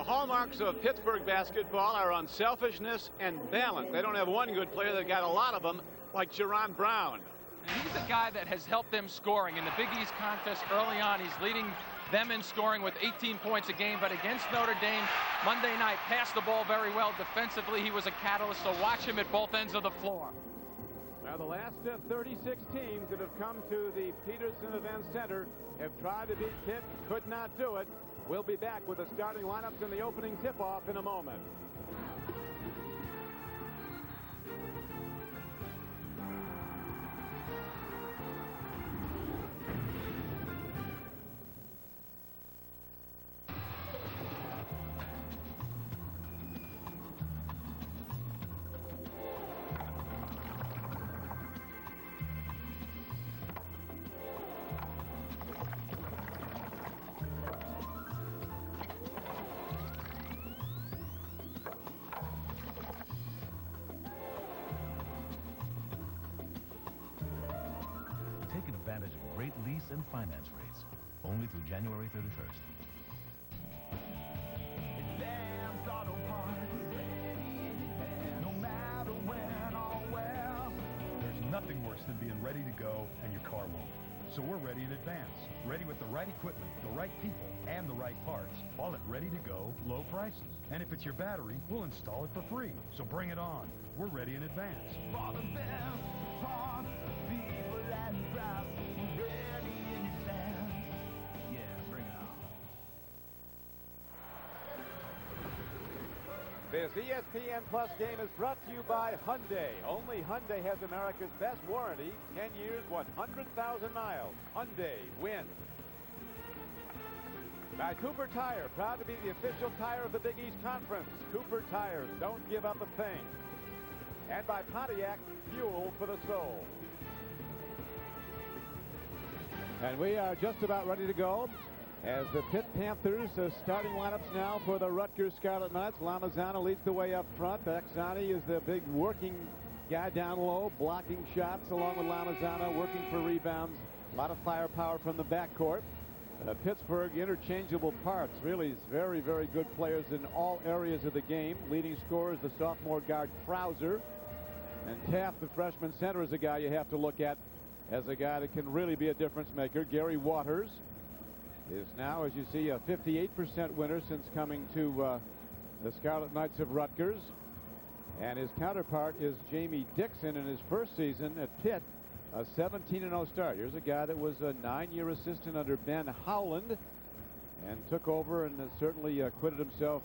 hallmarks of Pittsburgh basketball are unselfishness and balance. They don't have one good player. They've got a lot of them, like Jerron Brown. And he's a guy that has helped them scoring in the Big East contest early on. He's leading them in scoring with 18 points a game, but against Notre Dame Monday night, passed the ball very well defensively. He was a catalyst, so watch him at both ends of the floor. Well, the last 36 teams that have come to the Peterson Event Center have tried to beat Pitt, could not do it. We'll be back with the starting lineups in the opening tip-off in a moment. Advantage of great lease and finance rates only through January 31st. Advanced Auto Parts. No matter when or where. There's nothing worse than being ready to go and your car won't. So we're ready in advance. Ready with the right equipment, the right people, and the right parts. All at ready to go, low prices. And if it's your battery, we'll install it for free. So bring it on. We're ready in advance. For the best parts, people and price. Ready in advance. Yeah, bring it on. This ESPN Plus game is brought to you by Hyundai. Only Hyundai has America's best warranty. 10 years, 100,000 miles. Hyundai wins. By Cooper Tire, proud to be the official tire of the Big East Conference. Cooper Tires, don't give up a thing. And by Pontiac, fuel for the soul. And we are just about ready to go as the Pitt Panthers starting lineups now for the Rutgers Scarlet Knights. Lamazana leads the way up front. Axani is the big working guy down low, blocking shots along with Lamazana, working for rebounds. A lot of firepower from the backcourt. Pittsburgh, interchangeable parts. Really very, very good players in all areas of the game. Leading scorer is the sophomore guard Krauser. And Taft, the freshman center, is a guy you have to look at as a guy that can really be a difference maker. Gary Waters is now, as you see, a 58% winner since coming to the Scarlet Knights of Rutgers. And his counterpart is Jamie Dixon in his first season at Pitt, a 17-0 start. Here's a guy that was a 9-year assistant under Ben Howland and took over and has certainly acquitted himself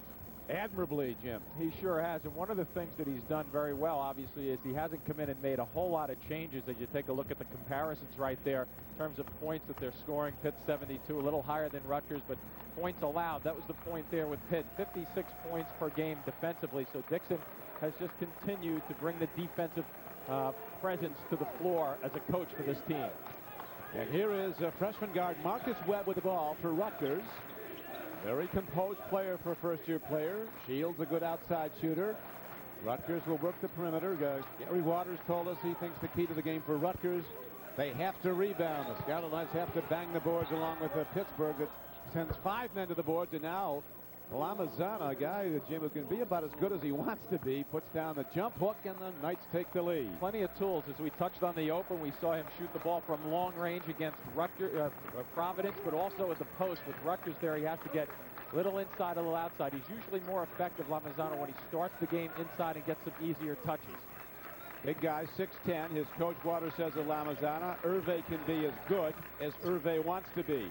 admirably, Jim. He sure has, and one of the things that he's done very well, obviously, is he hasn't come in and made a whole lot of changes. As you take a look at the comparisons right there in terms of points that they're scoring, Pitt 72, a little higher than Rutgers, but points allowed, that was the point there with Pitt, 56 points per game defensively. So Dixon has just continued to bring the defensive presence to the floor as a coach for this team. And here is freshman guard Marcus Webb with the ball for Rutgers. Very composed player for a first-year player. Shields a good outside shooter. Rutgers will work the perimeter. Gary Waters told us he thinks the key to the game for Rutgers, they have to rebound. The Scarlet Knights have to bang the boards along with Pittsburgh that sends 5 men to the boards, and now Lamazana, a guy that Jim can be about as good as he wants to be, puts down the jump hook, and the Knights take the lead. Plenty of tools. As we touched on the open, we saw him shoot the ball from long range against Rutgers, Providence, but also at the post. With Rutgers there, he has to get a little inside, a little outside. He's usually more effective, Lamazana, when he starts the game inside and gets some easier touches. Big guy, 6'10". His coach Waters says of Lamazana, Hervé can be as good as Hervé wants to be.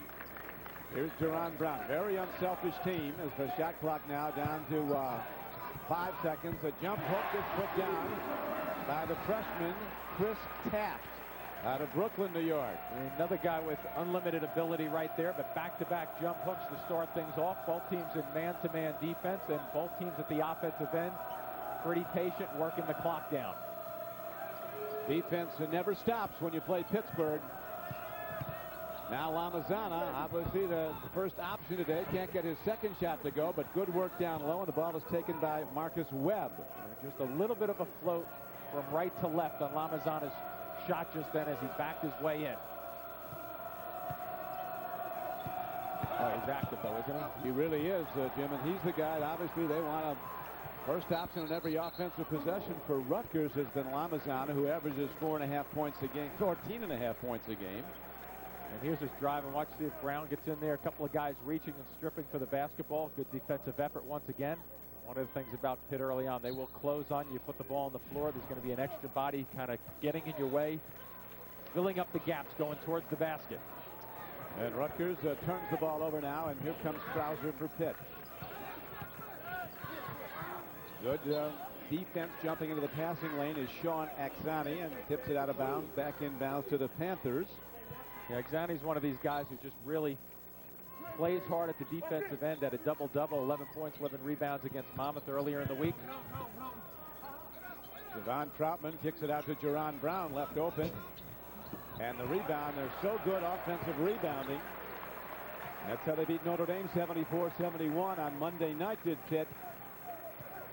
Here's Jerron Brown. Very unselfish team as the shot clock now down to 5 seconds. A jump hook is put down by the freshman Chris Taft out of Brooklyn, New York. And another guy with unlimited ability right there, but back-to-back jump hooks to start things off. Both teams in man-to-man defense, and both teams at the offensive end pretty patient, working the clock down. Defense never stops when you play Pittsburgh. Now Lamazana, obviously the first option today, can't get his second shot to go, but good work down low, and the ball is taken by Marcus Webb. Just a little bit of a float from right to left on Lamazana's shot just then as he backed his way in. Oh, he's active, though, isn't he? He really is, Jim, and he's the guy that obviously they want to. First option on every offensive possession for Rutgers has been Lamazana, who averages 4.5 points a game, 14.5 points a game. And here's his drive, and watch see if Brown gets in there. A couple of guys reaching and stripping for the basketball. Good defensive effort once again. One of the things about Pitt early on, they will close on you. Put the ball on the floor. There's going to be an extra body kind of getting in your way, filling up the gaps, going towards the basket. And Rutgers turns the ball over now, and here comes Krauser for Pitt. Good defense jumping into the passing lane is Sean Axani, and tips it out of bounds, back in bounds to the Panthers. Yeah, Axani's one of these guys who just really plays hard at the defensive end at a double-double, 11 points, 11 rebounds against Monmouth earlier in the week. Javon Troutman kicks it out to Jerron Brown, left open. And the rebound, they're so good offensive rebounding. That's how they beat Notre Dame 74-71 on Monday night, did Pitt.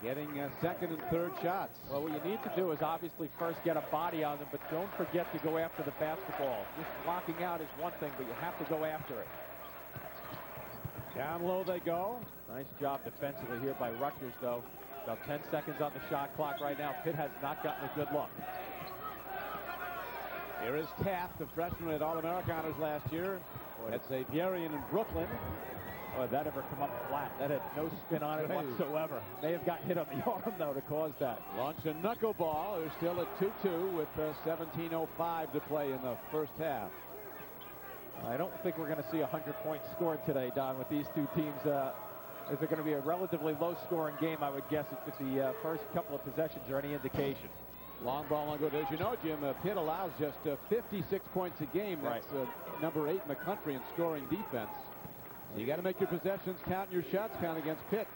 Getting second and third shots. Well, what you need to do is obviously first get a body on them, but don't forget to go after the basketball. Just blocking out is one thing, but you have to go after it. Down low they go. Nice job defensively here by Rutgers, though. About 10 seconds on the shot clock right now. Pitt has not gotten a good look. Here is Taft, the freshman at All-Americaners last year. That's Xavierian in Brooklyn. Boy, that ever come up flat. That had no spin on it whatsoever. May have got hit on the arm, though, to cause that. Launched a knuckleball. They're still at 2-2 with 17:05 to play in the first half. I don't think we're going to see 100 points scored today, Don, with these two teams. Is it going to be a relatively low-scoring game, I would guess, if the first couple of possessions are any indication. Long ball on good. As you know, Jim, Pitt allows just 56 points a game. That's number 8 in the country in scoring defense. You got to make your possessions count and your shots count against Pitt.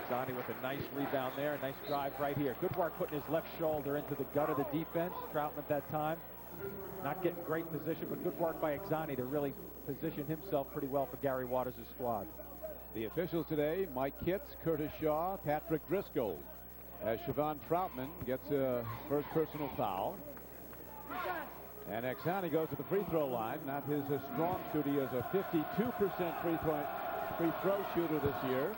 Zani with a nice rebound there. A nice drive right here. Good work putting his left shoulder into the gut of the defense. Troutman that time. Not getting great position, but good work by Axani to really position himself pretty well for Gary Waters' squad. The officials today, Mike Kitts, Curtis Shaw, Patrick Driscoll. As Siobhan Troutman gets a first personal foul. And Axani goes to the free throw line. Not his strong suit. He is a 52% free throw shooter this year.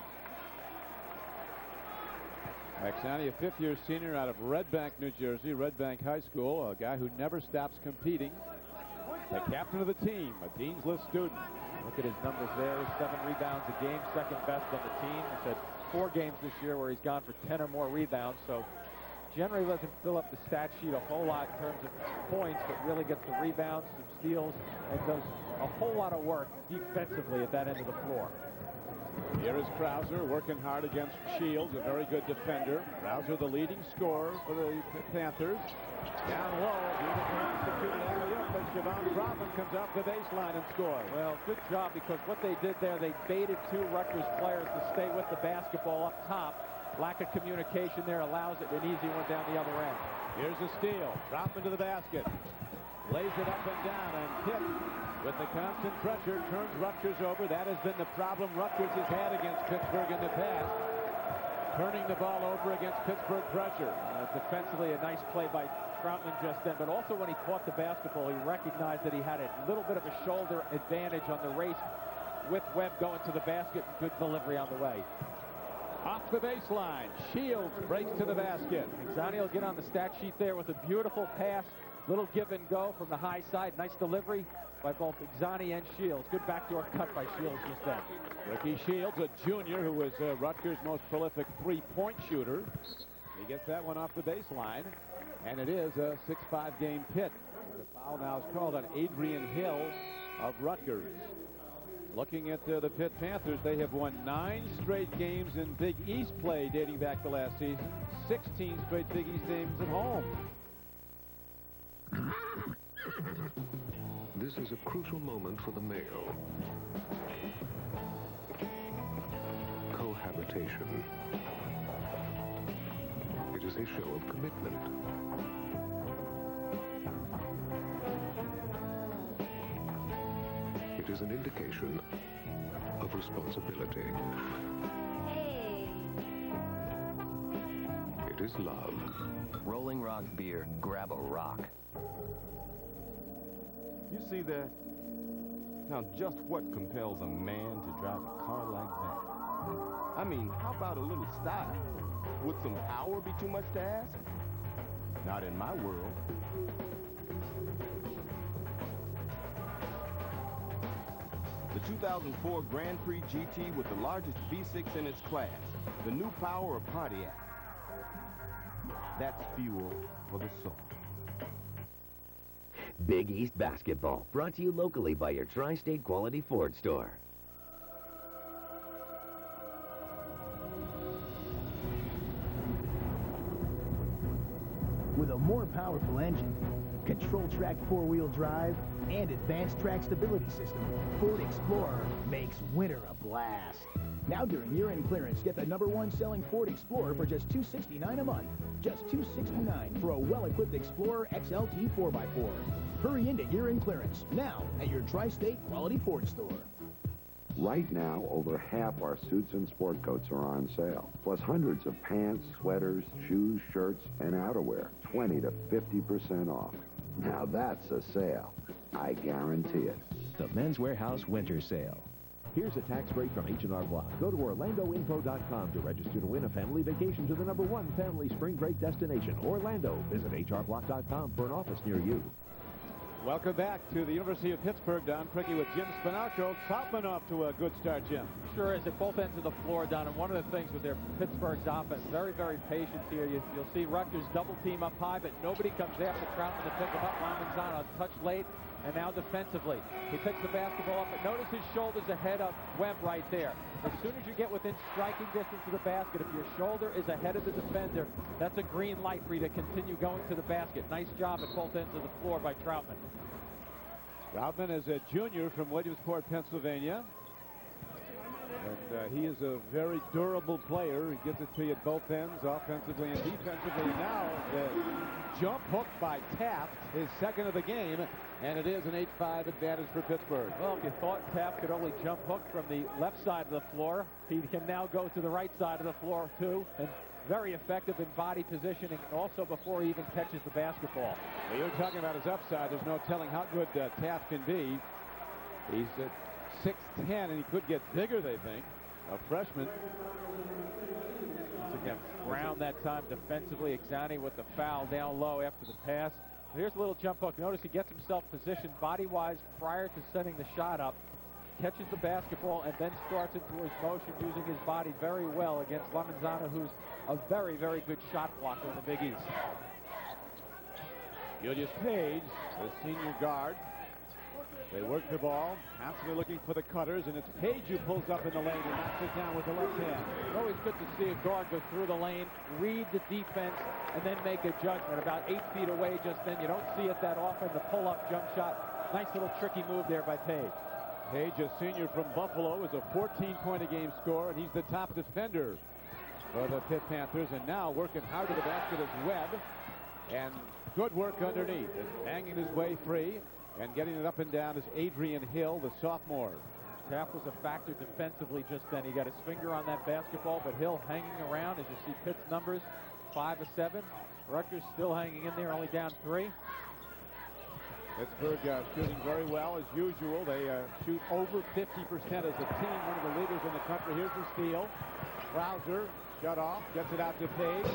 Axani, a fifth-year senior out of Red Bank, New Jersey, Red Bank High School, a guy who never stops competing. The captain of the team, a Dean's List student. Look at his numbers there. 7 rebounds a game, second best on the team. He's had 4 games this year where he's gone for 10 or more rebounds. So generally doesn't fill up the stat sheet a whole lot in terms of points, but really gets the rebounds, some steals, and does a whole lot of work defensively at that end of the floor. Here is Krauser working hard against Shields, a very good defender. Krauser, the leading scorer for the Panthers. Down low, beautiful executed alley-oop, but Siobhan Troutman comes off the baseline and scores. Well, good job, because what they did there, they baited 2 Rutgers players to stay with the basketball up top. Lack of communication there allows it an easy one down the other end. Here's a steal. Troutman to the basket. Lays it up and down, and Pitt, with the constant pressure, turns Rutgers over. That has been the problem Rutgers has had against Pittsburgh in the past. Turning the ball over against Pittsburgh pressure. Defensively, a nice play by Troutman just then, but also when he caught the basketball, he recognized that he had a little bit of a shoulder advantage on the race with Webb going to the basket. Good delivery on the way. Off the baseline, Shields breaks to the basket. Axani will get on the stat sheet there with a beautiful pass. Little give and go from the high side. Nice delivery by both Axani and Shields. Good backdoor cut by Shields just then. Ricky Shields, a junior who was Rutgers' most prolific three-point shooter. He gets that one off the baseline, and it is a 6-5 game Pitt. The foul now is called on Adrian Hill of Rutgers. Looking at the Pitt Panthers, they have won 9 straight games in Big East play dating back to last season. 16 straight Big East games at home. This is a crucial moment for the male. Cohabitation. It is a show of commitment. It is an indication of responsibility. Hey. It is love. Rolling Rock beer. Grab a rock. You see that? Now, just what compels a man to drive a car like that? I mean, how about a little style? Would some power be too much to ask? Not in my world. The 2004 Grand Prix GT with the largest V6 in its class. The new power of Pontiac. That's fuel for the soul. Big East Basketball, brought to you locally by your Tri-State Quality Ford store. With a more powerful engine, control track four-wheel drive, and advanced track stability system, Ford Explorer makes winter a blast. Now during year-end clearance, get the #1 selling Ford Explorer for just $269 a month. Just $269 for a well-equipped Explorer XLT 4x4. Hurry into year-end clearance now at your Tri-State Quality Ford store. Right now, over half our suits and sport coats are on sale, plus hundreds of pants, sweaters, shoes, shirts, and outerwear, 20 to 50% off. Now that's a sale. I guarantee it. The Men's Warehouse Winter Sale. Here's a tax break from H&R Block. Go to OrlandoInfo.com to register to win a family vacation to the #1 family spring break destination, Orlando. Visit HRBlock.com for an office near you. Welcome back to the University of Pittsburgh. Don Prickey with Jim Spinaccio. Kaufman off to a good start, Jim. Sure is at both ends of the floor, Don. And one of the things with their Pittsburgh's offense, very, very patient here. You'll see Rutgers double team up high, but nobody comes after Troutman to pick him up. Lamenzano touch late, and now defensively. He picks the basketball up, but notice his shoulders ahead of Webb right there. As soon as you get within striking distance of the basket, if your shoulder is ahead of the defender, that's a green light for you to continue going to the basket. Nice job at both ends of the floor by Troutman. Troutman is a junior from Williamsport, Pennsylvania. And he is a very durable player. He gets it to you at both ends, offensively and defensively. Now the jump hook by Taft, his second of the game, and it is an 8-5 advantage for Pittsburgh. Well, if you thought Taft could only jump hook from the left side of the floor, he can now go to the right side of the floor too, and very effective in body positioning, also before he even catches the basketball. Well, you're talking about his upside. There's no telling how good Taft can be. He's at 6'10", and he could get bigger, they think. A freshman. Once again, Brown that time defensively. Exani with the foul down low after the pass. Here's a little jump hook. Notice he gets himself positioned body-wise prior to setting the shot up. Catches the basketball and then starts into his motion using his body very well against Lamenzano, who's a very, very good shot blocker in the Big East. Julius Page, the senior guard. They work the ball, constantly looking for the cutters, and it's Page who pulls up in the lane and knocks it down with the left hand. It's always good to see a guard go through the lane, read the defense, and then make a judgment. About 8 feet away just then. You don't see it that often, the pull-up jump shot. Nice little tricky move there by Page. Page, a senior from Buffalo, is a 14-point-a-game scorer, and he's the top defender for the Pitt Panthers. And now working hard to the basket is Webb, and good work underneath. And hanging his way free and getting it up and down is Adrian Hill, the sophomore. Taft was a factor defensively just then. He got his finger on that basketball, but Hill hanging around. As you see Pitt's numbers, 5 of 7. Rutgers still hanging in there, only down 3. Pittsburgh shooting very well as usual. They shoot over 50% as a team, one of the leaders in the country. Here's the steal. Krauser shut off, gets it out to Page.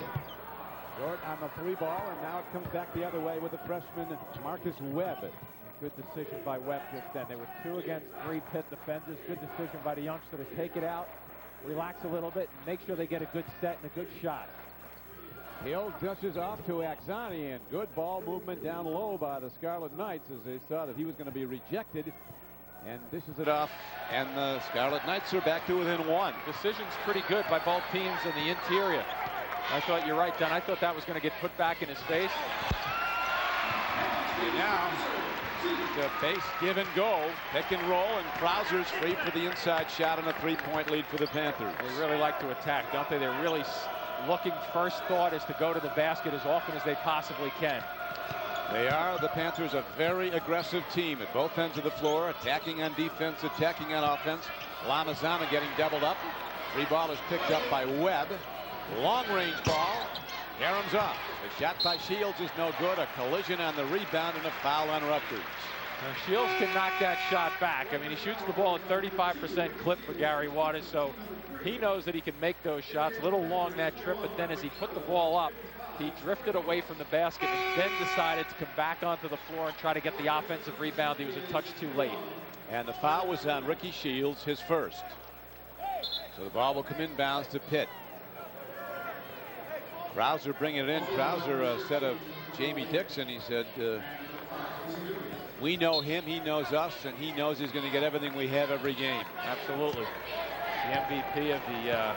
Short on the 3 ball, and now it comes back the other way with the freshman Marcus Webb. Good decision by Webb just then. There were 2 against 3 Pitt defenders. Good decision by the youngster to take it out, relax a little bit, and make sure they get a good set and a good shot. Hill dishes off to Axani, and good ball movement down low by the Scarlet Knights as they saw that he was going to be rejected, and dishes it off, and the Scarlet Knights are back to within 1. Decision's pretty good by both teams in the interior. I thought you're right, Don. I thought that was going to get put back in his face. And now the base give and go, pick and roll, and Krauser's free for the inside shot and a 3-point lead for the Panthers. They really like to attack, don't they? They're really looking, first thought is to go to the basket as often as they possibly can. They are, the Panthers, a very aggressive team at both ends of the floor, attacking on defense, attacking on offense. Lamenzano getting doubled up. Free ball is picked up by Webb. Long range ball. Harem's off. The shot by Shields is no good. A collision on the rebound and a foul on Rutgers. Shields can knock that shot back. I mean, he shoots the ball at 35% clip for Gary Waters, so he knows that he can make those shots. A little long that trip, but then as he put the ball up, he drifted away from the basket and then decided to come back onto the floor and try to get the offensive rebound. He was a touch too late. And the foul was on Ricky Shields, his first. So the ball will come inbounds to Pitt. Krauser bringing it in. Krauser said of Jamie Dixon, he said, we know him, he knows us, and he knows he's going to get everything we have every game. Absolutely. The MVP of the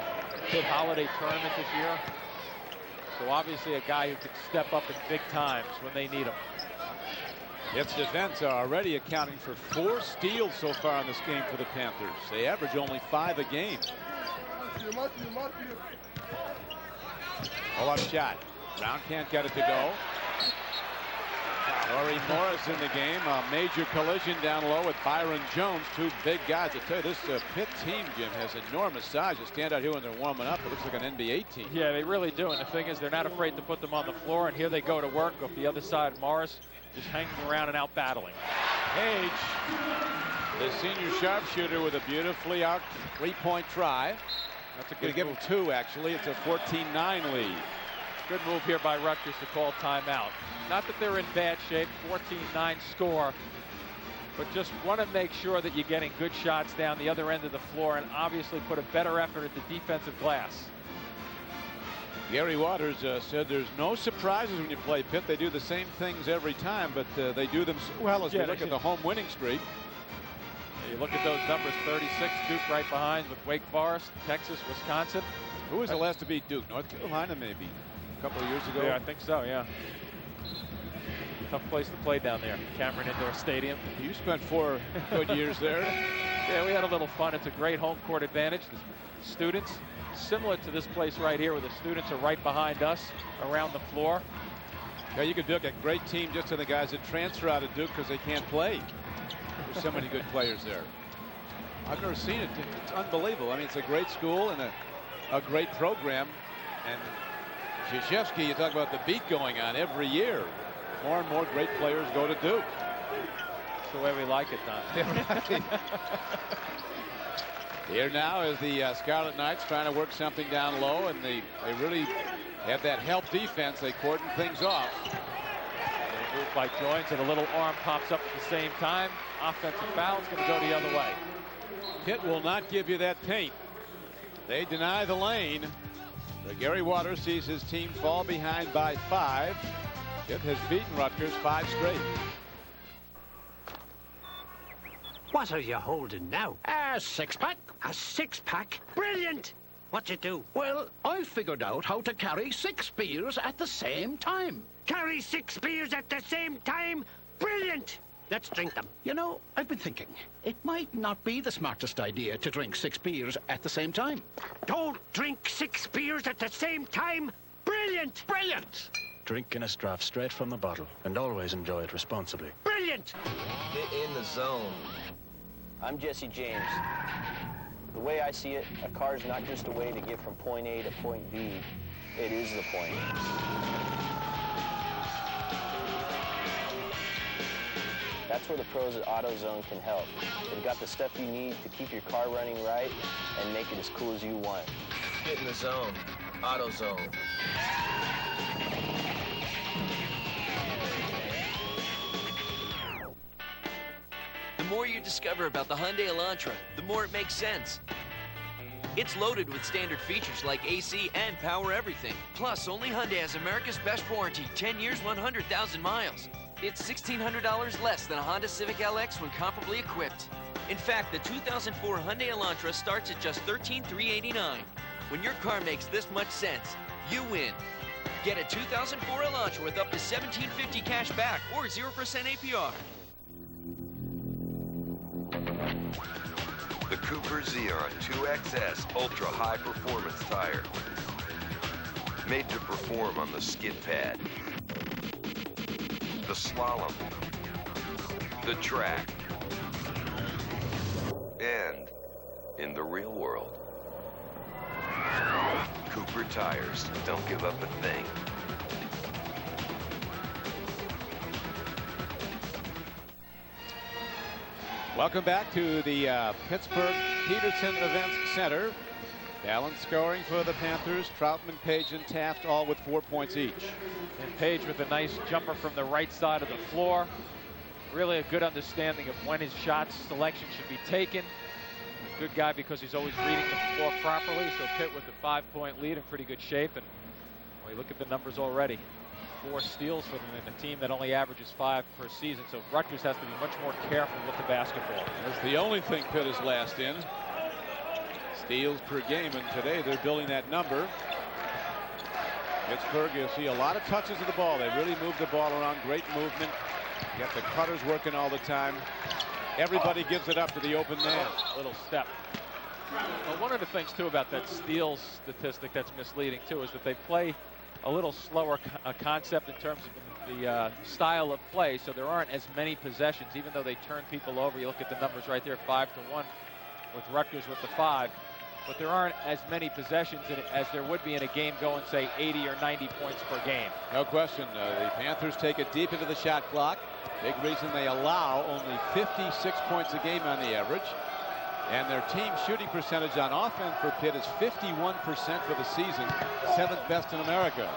Pitt Holiday Tournament this year. So obviously a guy who could step up in big times when they need him. Its defense are already accounting for 4 steals so far in this game for the Panthers. They average only 5 a game. Pull-up shot. Brown can't get it to go. Laurie Morris in the game. A major collision down low with Byron Jones. 2 big guys. I tell you, this Pitt team, Jim, has enormous size. They stand out here when they're warming up. It looks like an NBA team. Yeah, they really do. And the thing is, they're not afraid to put them on the floor. And here they go to work. Off the other side, Morris just hanging around and out battling. Page, the senior sharpshooter, with a beautifully arced 3-point try. That's a good give him 2, actually. It's a 14-9 lead. Good move here by Rutgers to call timeout. Not that they're in bad shape, 14-9 score, but just want to make sure that you're getting good shots down the other end of the floor and obviously put a better effort at the defensive glass. Gary Waters said there's no surprises when you play Pitt. They do the same things every time, but they do them so well as we look at the home winning streak. You look at those numbers, 36, Duke right behind with Wake Forest, Texas, Wisconsin. Who was the last to beat Duke? North Carolina, maybe, a couple of years ago? Yeah, I think so, yeah. Tough place to play down there, Cameron Indoor Stadium. You spent 4 good years there. Yeah, we had a little fun. It's a great home court advantage. The students, similar to this place right here, where the students are right behind us around the floor. Yeah, you could build a great team just on the guys that transfer out of Duke because they can't play. There's so many good players there. I've never seen it. It's unbelievable. I mean, it's a great school and a great program. And Krzyzewski, you talk about the beat going on every year. More and more great players go to Duke. That's the way we like it, Don. Here now is the Scarlet Knights trying to work something down low, and they really have that help defense. They cordon things off. Move by Joins, and a little arm pops up at the same time. Offensive foul is going to go the other way. Pitt will not give you that paint. They deny the lane. But Gary Waters sees his team fall behind by 5. Pitt has beaten Rutgers 5 straight. What are you holding now? A 6-pack. A 6-pack? Brilliant! What'd you do? Well, I figured out how to carry 6 beers at the same time. Carry 6 beers at the same time? Brilliant! Let's drink them. You know, I've been thinking, it might not be the smartest idea to drink 6 beers at the same time. Don't drink 6 beers at the same time? Brilliant! Brilliant! Drink Guinness draft straight from the bottle, and always enjoy it responsibly. Brilliant! Get in the zone. I'm Jesse James. The way I see it, a car is not just a way to get from point A to point B. It is the point. That's where the pros at AutoZone can help. They've got the stuff you need to keep your car running right and make it as cool as you want. Get in the zone. AutoZone. The more you discover about the Hyundai Elantra, the more it makes sense. It's loaded with standard features like AC and power everything. Plus, only Hyundai has America's best warranty, 10 years, 100,000 miles. It's $1,600 less than a Honda Civic LX when comparably equipped. In fact, the 2004 Hyundai Elantra starts at just $13,389. When your car makes this much sense, you win. Get a 2004 Elantra with up to $1,750 cash back or 0% APR. The Cooper Xeon 2XS Ultra High Performance Tire. Made to perform on the skid pad, the slalom, the track, and in the real world. Cooper tires don't give up a thing. Welcome back to the Pittsburgh Peterson Events Center. Balanced scoring for the Panthers. Troutman, Page, and Taft all with 4 points each. And Page with a nice jumper from the right side of the floor. Really a good understanding of when his shot selection should be taken. Good guy because he's always reading the floor properly. So Pitt with a 5-point lead in pretty good shape. And well, you look at the numbers already. 4 steals for them in a team that only averages 5 per season. So Rutgers has to be much more careful with the basketball. That's the only thing Pitt is last in. Steals per game, and today they're building that number. Pittsburgh, you'll see a lot of touches of the ball. They really move the ball around. Great movement. Get the cutters working all the time. Everybody gives it up to the open man. Little step. Well, one of the things too about that steals statistic that's misleading too is that they play a little slower concept in terms of the style of play, so there aren't as many possessions, even though they turn people over. You look at the numbers right there, 5-1 with Rutgers with the 5. But there aren't as many possessions as there would be in a game going, say, 80 or 90 points per game. No question. The Panthers take it deep into the shot clock. Big reason they allow only 56 points a game on the average. And their team shooting percentage on offense for Pitt is 51% for the season, 7th best in America.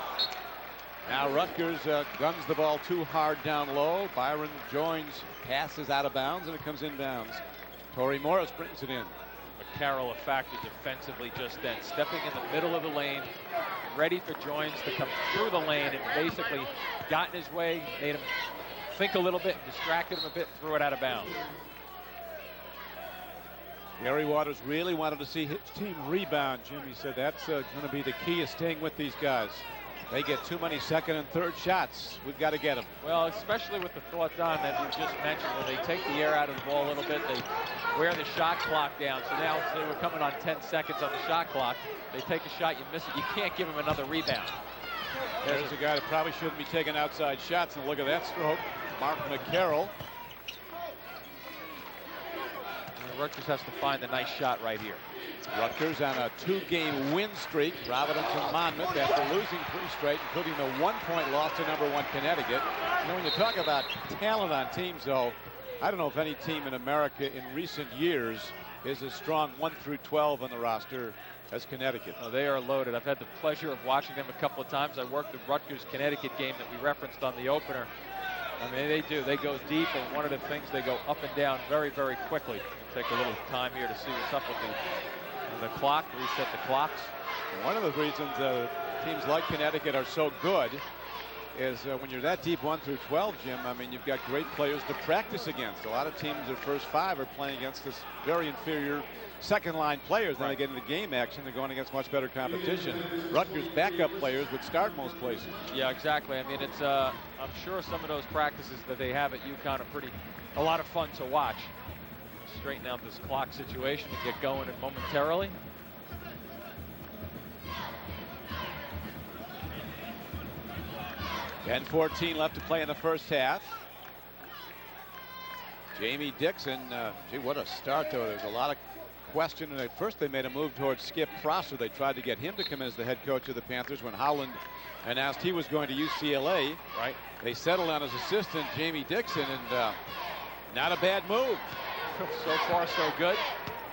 Now Rutgers guns the ball too hard down low. Byron joins, passes out of bounds, and it comes inbounds. Torrey Morris brings it in. Carroll a factor defensively just then, stepping in the middle of the lane, ready for Joins to come through the lane, and basically got in his way, made him think a little bit, distracted him a bit, threw it out of bounds. Gary Waters really wanted to see his team rebound, Jim. He said that's going to be the key, is staying with these guys. They get too many second and third shots. We've got to get them. Well, especially with the thought, Don, that you just mentioned, where they take the air out of the ball a little bit, they wear the shot clock down. So now they were coming on 10 seconds on the shot clock. They take a shot, you miss it, you can't give them another rebound. There's a guy that probably shouldn't be taking outside shots, and look at that stroke. Mark McCarroll. Rutgers has to find a nice shot right here. Rutgers on a 2-game win streak. Providence and Monmouth after losing 3 straight, including the 1-point loss to #1 Connecticut. You know, when you talk about talent on teams, though, I don't know if any team in America in recent years is as strong 1 through 12 on the roster as Connecticut. Oh, they are loaded. I've had the pleasure of watching them a couple of times. I worked the Rutgers-Connecticut game that we referenced on the opener. I mean, they do. They go deep, and one of the things, they go up and down very, very quickly. Take a little time here to see what's up with the clock, reset the clocks. And one of the reasons teams like Connecticut are so good is when you're that deep 1 through 12, Jim, I mean, you've got great players to practice against. A lot of teams, their first 5 are playing against this very inferior second-line players. Then they get into game action, they're going against much better competition. Rutgers backup players would start most places. Yeah, exactly. I mean, it's I'm sure some of those practices that they have at UConn are a lot of fun to watch. Straighten out this clock situation and get going momentarily. And 14 left to play in the first half. Jamie Dixon, gee, what a start, though. There's a lot of question. And at first they made a move towards Skip Prosser. They tried to get him to come in as the head coach of the Panthers when Howland announced he was going to UCLA. Right. They settled on his assistant, Jamie Dixon, and not a bad move. So far, so good.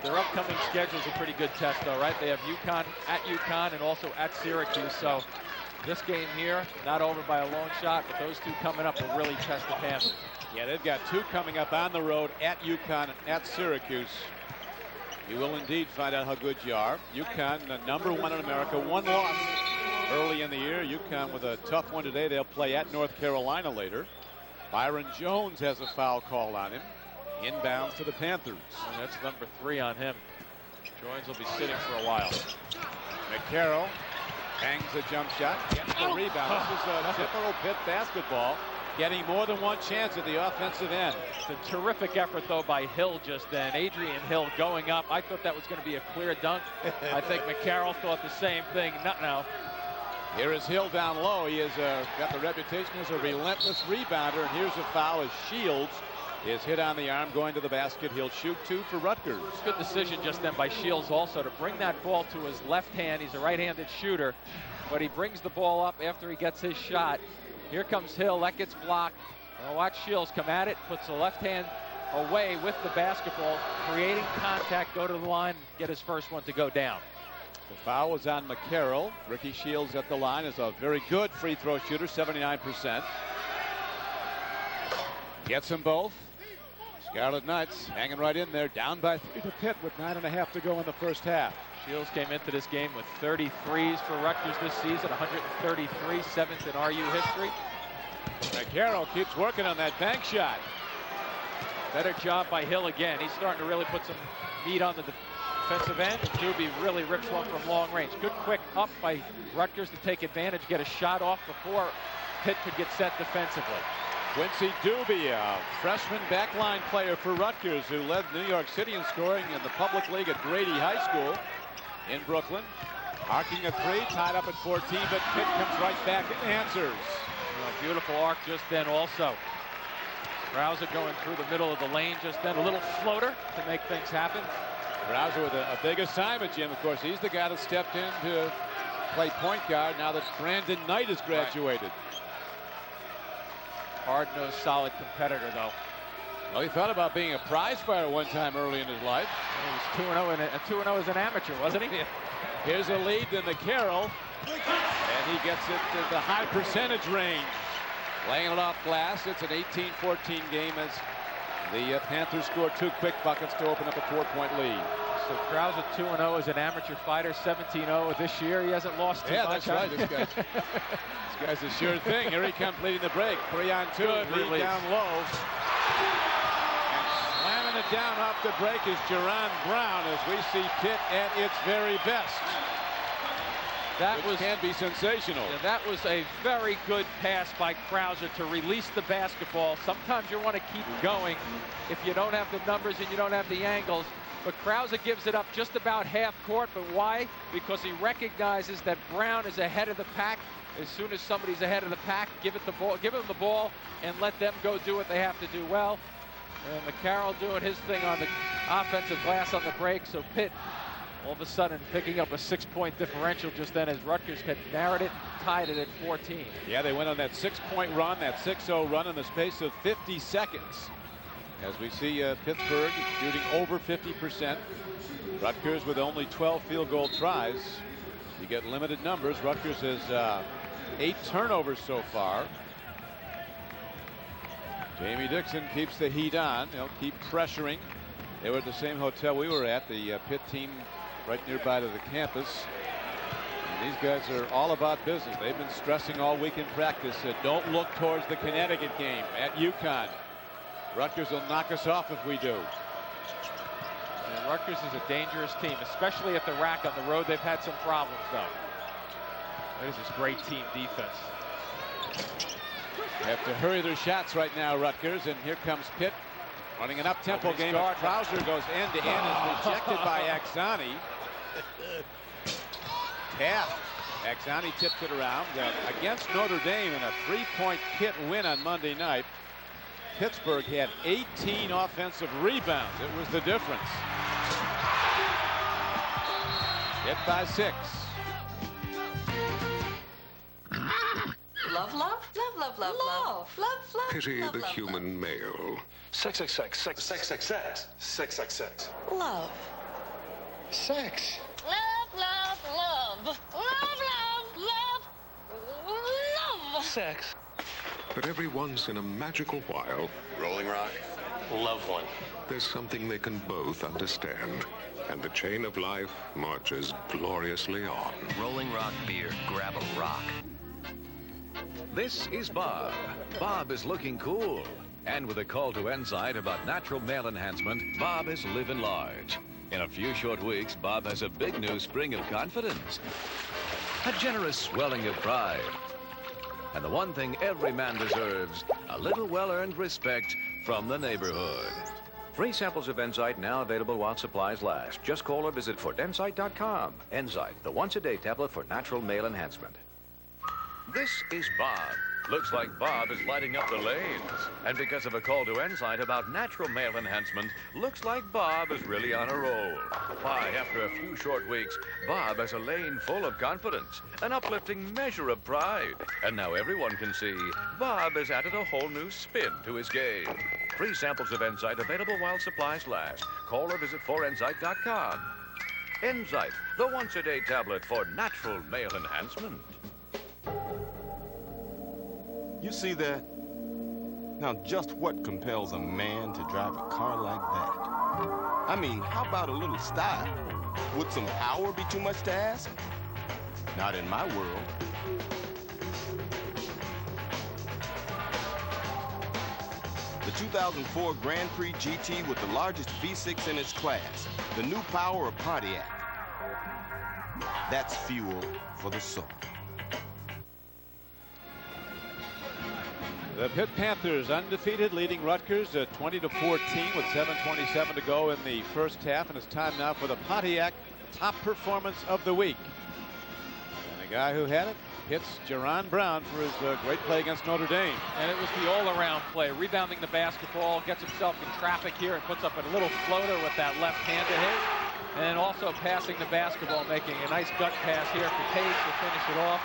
Their upcoming schedule is a pretty good test, though, right? They have UConn at UConn and also at Syracuse. So this game here, not over by a long shot, but those 2 coming up will really test the Panthers. Yeah, they've got 2 coming up on the road at UConn and at Syracuse. You will indeed find out how good you are. UConn, #1 in America, 1 loss early in the year. UConn with a tough one today. They'll play at North Carolina later. Byron Jones has a foul call on him. Inbounds to the Panthers. And that's number 3 on him. Jones will be sitting for a while. McCarroll hangs a jump shot, gets the rebound. This is a typical Pitt basketball, getting more than one chance at the offensive end. It's a terrific effort, though, by Hill just then. Adrian Hill going up. I thought that was going to be a clear dunk. I think McCarroll thought the same thing. No. Here is Hill down low. He has got the reputation as a relentless rebounder, and here's a foul as Shields is hit on the arm going to the basket. He'll shoot 2 for Rutgers. Good decision just then by Shields also to bring that ball to his left hand. He's a right-handed shooter, but he brings the ball up after he gets his shot. Here comes Hill. That gets blocked. Now watch Shields come at it, puts the left hand away with the basketball, creating contact, go to the line, get his first one to go down. The foul was on McCarroll. Ricky Shields at the line is a very good free throw shooter, 79%. Gets them both. Scarlet Knights hanging right in there, down by 3 to Pitt with 9.5 to go in the first half. Shields came into this game with 33s for Rutgers this season, 133, 7th in RU history. McCarroll keeps working on that bank shot. Better job by Hill again. He's starting to really put some meat on the defensive end. Doobie really rips one from long range. Good quick up by Rutgers to take advantage, get a shot off before Pitt could get set defensively. Quincy Doobie, a freshman backline player for Rutgers, who led New York City in scoring in the public league at Grady High School in Brooklyn. Arcing a three, tied up at 14, but Pitt comes right back and answers. A beautiful arc just then also. Krause going through the middle of the lane just then, a little floater to make things happen. Krause with a big assignment, Jim. Of course, he's the guy that stepped in to play point guard now that Brandon Knight has graduated. Right. Hard-nosed, solid competitor, though. Well, he thought about being a prize fighter one time early in his life. He was 2-0 as an amateur, wasn't he? Here's a lead to McCarroll, and he gets it to the high percentage range. Laying it off glass. It's an 18-14 game as the Panthers score 2 quick buckets to open up a 4-point lead. So Krause at 2-0 as an amateur fighter, 17-0 this year. He hasn't lost too much. Yeah, that's right. This guy's a sure thing. Here he comes leading the break. 3-on-2. Lead down low. And slamming it down off the break is Jerron Brown as we see Pitt at its very best. That can be sensational. Yeah, that was a very good pass by Krause to release the basketball. Sometimes you want to keep going if you don't have the numbers and you don't have the angles. But Krause gives it up just about half court. But why? Because he recognizes that Brown is ahead of the pack. As soon as somebody's ahead of the pack, give them the ball and let them go do what they have to do well. And McCarroll doing his thing on the offensive glass on the break. So Pitt all of a sudden picking up a 6-point differential just then as Rutgers had narrowed it, tied it at 14. Yeah, they went on that 6-point run, that 6-0 run in the space of 50 seconds. As we see Pittsburgh shooting over 50%. Rutgers with only 12 field goal tries. You get limited numbers. Rutgers has 8 turnovers so far. Jamie Dixon keeps the heat on. They'll keep pressuring. They were at the same hotel we were at, the Pitt team right nearby to the campus. And these guys are all about business. They've been stressing all week in practice. Don't look towards the Connecticut game at UConn. Rutgers will knock us off if we do. And Rutgers is a dangerous team, especially at the rack on the road. They've had some problems, though. This is great team defense. They have to hurry their shots right now, Rutgers. And here comes Pitt. Running an up-tempo game. Krause goes end-to-end, is rejected by Axani. Taft. Axani tips it around. Against Notre Dame in a 3-point Pitt win on Monday night. Pittsburgh had 18 offensive rebounds. It was the difference. Hit by 6. Love, love, love, love, love, love, love, love. Pity the human male. Sex, sex, sex, sex, sex, sex, sex, sex, sex, sex. Love. Sex. Love, love, love. Love, love, love, love. Sex. But every once in a magical while, Rolling Rock, love one. there's something they can both understand. And the chain of life marches gloriously on. Rolling Rock beer. Grab a rock. This is Bob. Bob is looking cool. And with a call to insight about natural male enhancement, Bob is living large. In a few short weeks, Bob has a big new spring of confidence. A generous swelling of pride. And the one thing every man deserves, a little well-earned respect from the neighborhood. Free samples of Enzyte now available while supplies last. Just call or visit FortEnzyte.com. Enzyte, the once-a-day tablet for natural male enhancement. This is Bob. Looks like Bob is lighting up the lanes. And because of a call to Enzyte about natural male enhancement, looks like Bob is really on a roll. Why, after a few short weeks, Bob has a lane full of confidence, an uplifting measure of pride. And now everyone can see Bob has added a whole new spin to his game. Free samples of Enzyte available while supplies last. Call or visit 4enzyte.com. Enzyte, the once-a-day tablet for natural male enhancement. You see that? Now, just what compels a man to drive a car like that? I mean, how about a little style? Would some power be too much to ask? Not in my world. The 2004 Grand Prix GT with the largest V6 in its class. The new power of Pontiac. That's fuel for the soul. The Pitt Panthers undefeated, leading Rutgers 20-14 with 7:27 to go in the first half, and it's time now for the Pontiac Top Performance of the Week. And the guy who had it hits Jerron Brown for his great play against Notre Dame. And it was the all-around play, rebounding the basketball, gets himself in traffic here and puts up a little floater with that left hand of his, and then also passing the basketball, making a nice gut pass here for Page to finish it off.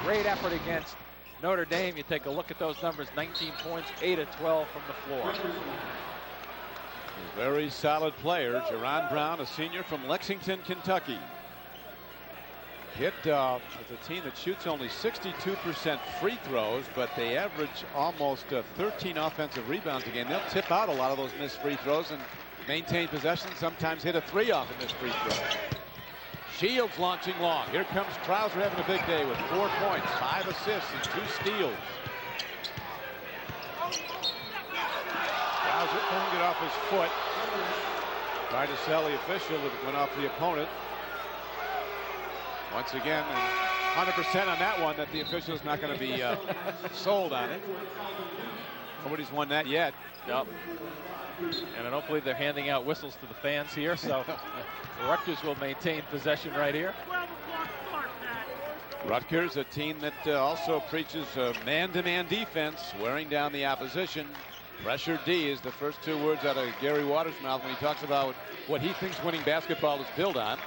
Great effort against Notre Dame. You take a look at those numbers: 19 points, 8 of 12 from the floor. A very solid player, Jerron Brown, a senior from Lexington, Kentucky. Pitt is a team that shoots only 62% free throws, but they average almost 13 offensive rebounds a game. They'll tip out a lot of those missed free throws and maintain possession, sometimes hit a 3 off a missed free throw. Shields launching long. Here comes Krauser having a big day with 4 points, 5 assists, and 2 steals. Krauser couldn't get off his foot. Tried to sell the official, but it went off the opponent. Once again, 100% on that one that the official's not going to be sold on it. Nobody's won that yet. Yep. And I don't believe they're handing out whistles to the fans here, so Rutgers will maintain possession right here. Rutgers, a team that also preaches man-to-man defense, wearing down the opposition. Pressure D is the first 2 words out of Gary Waters' mouth when he talks about what he thinks winning basketball is built on.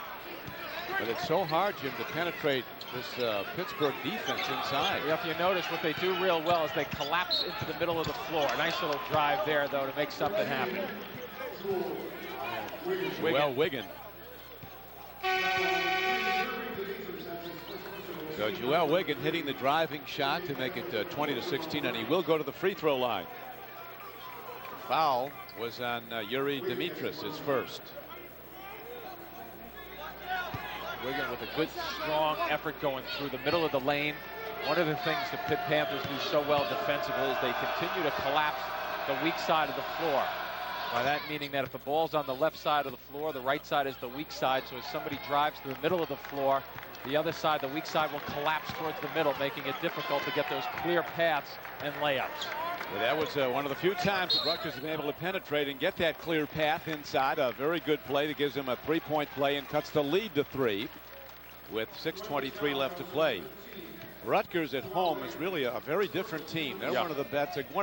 But it's so hard, Jim, to penetrate this Pittsburgh defense inside. Yeah, if you notice, what they do real well is they collapse into the middle of the floor. A nice little drive there, though, to make something happen. Wiggin. So Joel Wiggin hitting the driving shot to make it 20-16, and he will go to the free throw line. The foul was on Yuri Dimitris, his first. Wiggin with a good, strong effort going through the middle of the lane. One of the things the Pitt Panthers do so well defensively is they continue to collapse the weak side of the floor. By that meaning that if the ball's on the left side of the floor, the right side is the weak side. So as somebody drives to the middle of the floor, the other side, the weak side, will collapse towards the middle, making it difficult to get those clear paths and layups. Well, that was one of the few times that Rutgers has been able to penetrate and get that clear path inside. A very good play that gives them a 3-point play and cuts the lead to 3 with 6:23 left to play. Rutgers at home is really a very different team. They're one of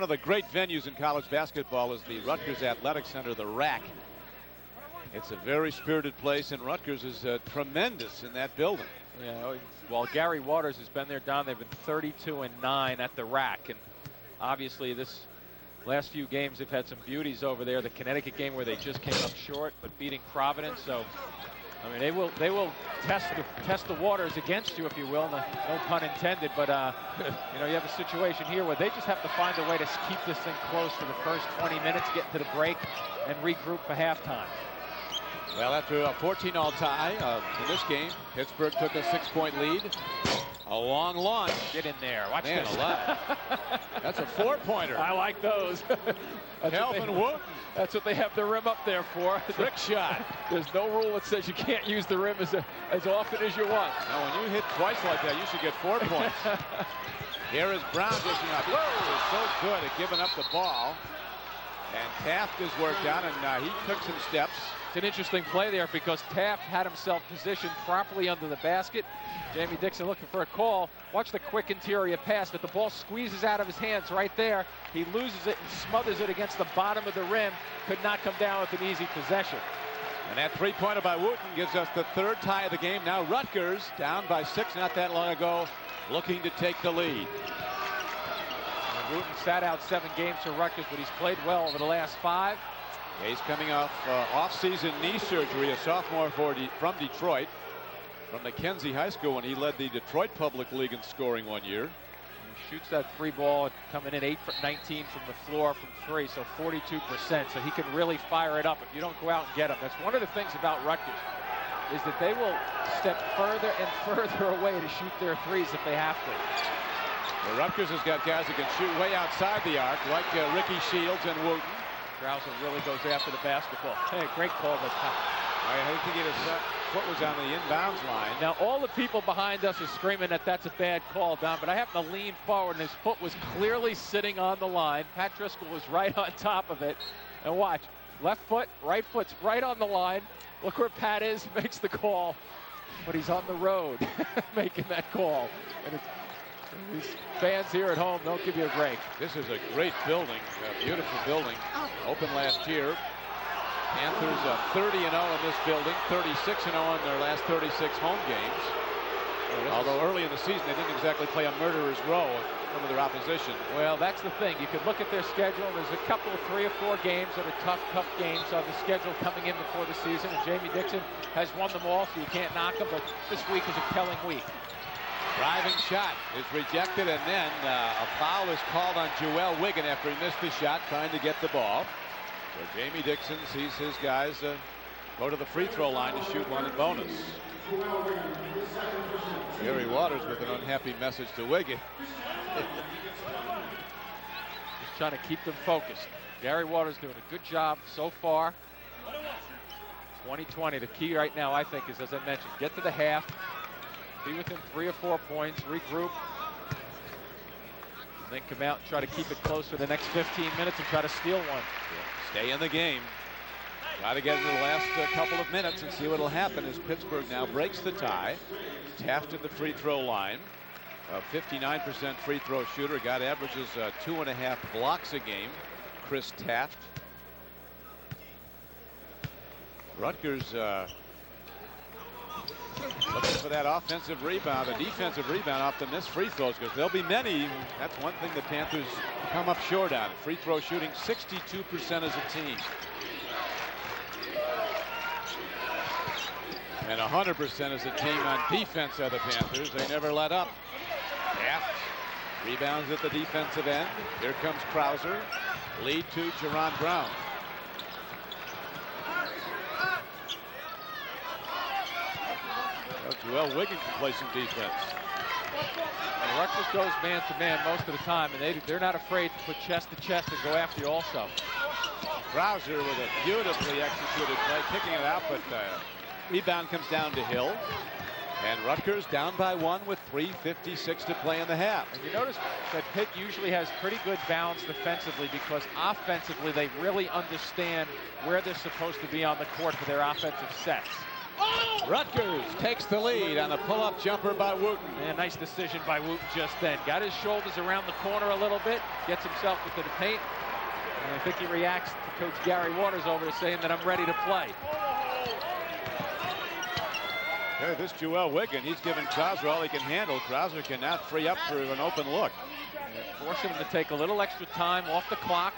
the great venues in college basketball is the Rutgers Athletic Center, the RAC. It's a very spirited place, and Rutgers is tremendous in that building. Yeah, while Gary Waters has been there, Don, they've been 32-9 at the RAC, and obviously this last few games they've had some beauties over there. The Connecticut game where they just came up short, but beating Providence. So, I mean, they will test the waters against you, if you will. No pun intended. But you know, you have a situation here where they just have to find a way to keep this thing close for the first 20 minutes, get to the break, and regroup for halftime. Well, after a 14-all tie in this game, Pittsburgh took a 6-point lead. A long launch. Get in there. Watch Man this. Alive. That's a 4-pointer. I like those. Calvin Wooten. That's what they have the rim up there for. Trick shot. There's no rule that says you can't use the rim as often as you want. Now, when you hit twice like that, you should get 4 points. Here is Brown dishing up. Whoa, is so good at giving up the ball. And Taft is worked out, and he took some steps. It's an interesting play there because Taft had himself positioned properly under the basket. Jamie Dixon looking for a call. Watch the quick interior pass, but the ball squeezes out of his hands right there. He loses it and smothers it against the bottom of the rim. Could not come down with an easy possession. And that 3-pointer by Wooten gives us the 3rd tie of the game. Now Rutgers, down by 6 not that long ago, looking to take the lead. Wooten sat out 7 games for Rutgers, but he's played well over the last 5. Yeah, he's coming off off-season knee surgery, a sophomore from Detroit, from Mackenzie High School, when he led the Detroit Public League in scoring one year. He shoots that free ball, coming in 8 for 19 from the floor from 3, so 42%. So he can really fire it up if you don't go out and get him. That's one of the things about Rutgers, is that they will step further and further away to shoot their threes if they have to. Well, Rutgers has got guys that can shoot way outside the arc, like Ricky Shields and Wooten. Krause really goes after the basketball. Hey, great call by Pat. I think his foot was on the inbounds line. Now, all the people behind us are screaming that that's a bad call, Don, but I happen to lean forward, and his foot was clearly sitting on the line. Pat Driscoll was right on top of it. And watch, left foot, right foot's right on the line. Look where Pat is, makes the call, but he's on the road making that call. And these fans here at home don't give you a break. This is a great building, a beautiful building. Opened last year. Panthers 30-0 in this building, 36-0 in their last 36 home games. Although early in the season they didn't exactly play a murderer's row of some of their opposition. Well, that's the thing. You could look at their schedule. There's a couple of 3 or 4 games that are tough games on the schedule coming in before the season, and Jamie Dixon has won them all, so you can't knock him, but this week is a telling week. Driving shot is rejected, and then a foul is called on Joel Wiggin after he missed the shot trying to get the ball. So Jamie Dixon sees his guys go to the free throw line to shoot one in bonus. Gary Waters with an unhappy message to Wiggin. Just trying to keep them focused. Gary Waters doing a good job so far. 2020, the key right now, I think, is, as I mentioned, get to the half, be within 3 or 4 points, regroup, and then come out and try to keep it close for the next 15 minutes and try to steal one. Yeah, stay in the game. Try to get into the last couple of minutes and see what will happen as Pittsburgh now breaks the tie. Taft at the free throw line. A 59% free throw shooter. Got averages 2.5 blocks a game. Chris Taft. Rutgers looking for that offensive rebound, a defensive rebound off the missed free throws, because there'll be many. That's one thing the Panthers come up short on. Free throw shooting 62% as a team. And 100% as a team on defense of the Panthers. They never let up. Taft rebounds at the defensive end. Here comes Krauser. Lead to Jerron Brown. Well, Wiggin can play some defense. And Rutgers goes man-to-man most of the time, and they're not afraid to put chest to chest and go after you also. Krauser with a beautifully executed play, kicking it out, but rebound comes down to Hill. And Rutgers down by 1 with 3:56 to play in the half. And you notice that Pitt usually has pretty good balance defensively, because offensively they really understand where they're supposed to be on the court for their offensive sets. Rutgers takes the lead on a pull-up jumper by Wooten. And a nice decision by Wooten just then. Got his shoulders around the corner a little bit, gets himself into the paint, and I think he reacts to Coach Gary Waters over there saying that I'm ready to play. Hey, this Joel Wiggin, he's giving Krauser all he can handle. Krauser cannot free up for an open look. Forcing him to take a little extra time off the clock,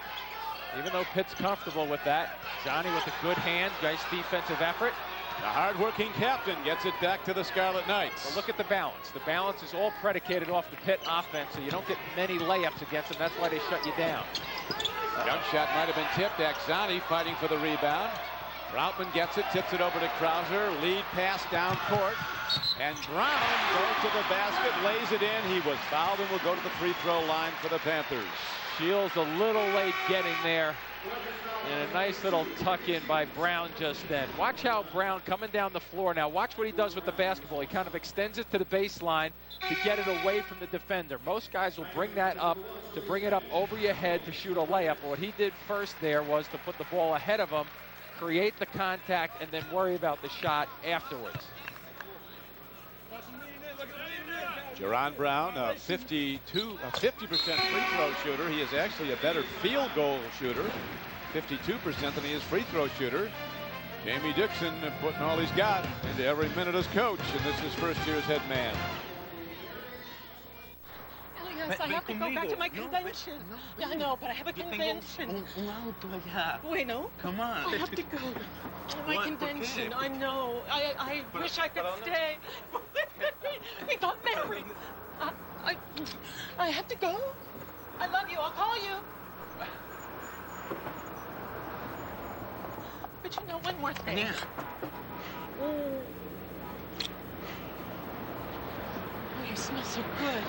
even though Pitt's comfortable with that. Johnny with a good hand, nice defensive effort. The hard-working captain gets it back to the Scarlet Knights. Well, look at the balance. The balance is all predicated off the Pitt offense, so you don't get many layups against them. That's why they shut you down. Young shot might have been tipped. Axani fighting for the rebound. Troutman gets it, tips it over to Krauser. Lead pass down court. And Brown goes to the basket, lays it in. He was fouled and will go to the free throw line for the Panthers. Shields a little late getting there. And a nice little tuck in by Brown just then. Watch how Brown coming down the floor now. Watch what he does with the basketball. He kind of extends it to the baseline to get it away from the defender. Most guys will bring that up to bring it up over your head to shoot a layup. What he did first there was to put the ball ahead of him, create the contact, and then worry about the shot afterwards. Jerron Brown, a 50% free throw shooter. He is actually a better field goal shooter, 52%, than he is free throw shooter. Jamie Dixon putting all he's got into every minute as coach, and this is first year's head man. Yes, I have to go back to my convention. Yeah, I know, but I have a convention. Bueno. Come on. I have to go to my convention. I know. I wish I could stay. We got married. I have to go. I love you. I'll call you. But you know, one more thing. Yeah. Oh, you smell so good.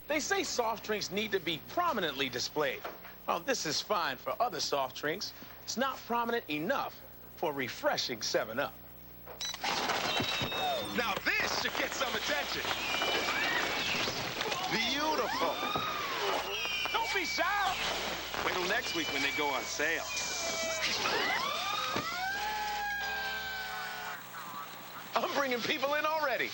They say soft drinks need to be prominently displayed. Well, this is fine for other soft drinks. It's not prominent enough for refreshing 7-Up. Now this should get some attention. Beautiful. Don't be shy. Wait till next week when they go on sale. I'm bringing people in already.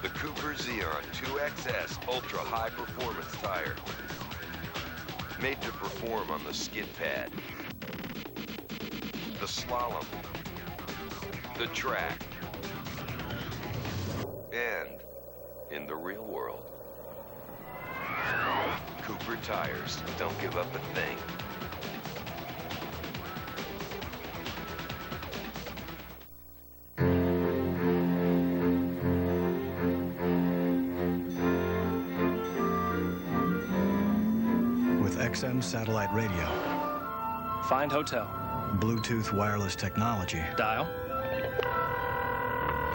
The Cooper Xeon 2XS Ultra High Performance Tire. Made to perform on the skid pad, the slalom, the track, and in the real world. Cooper tires don't give up a thing. XM satellite radio. Find hotel. Bluetooth wireless technology. Dial.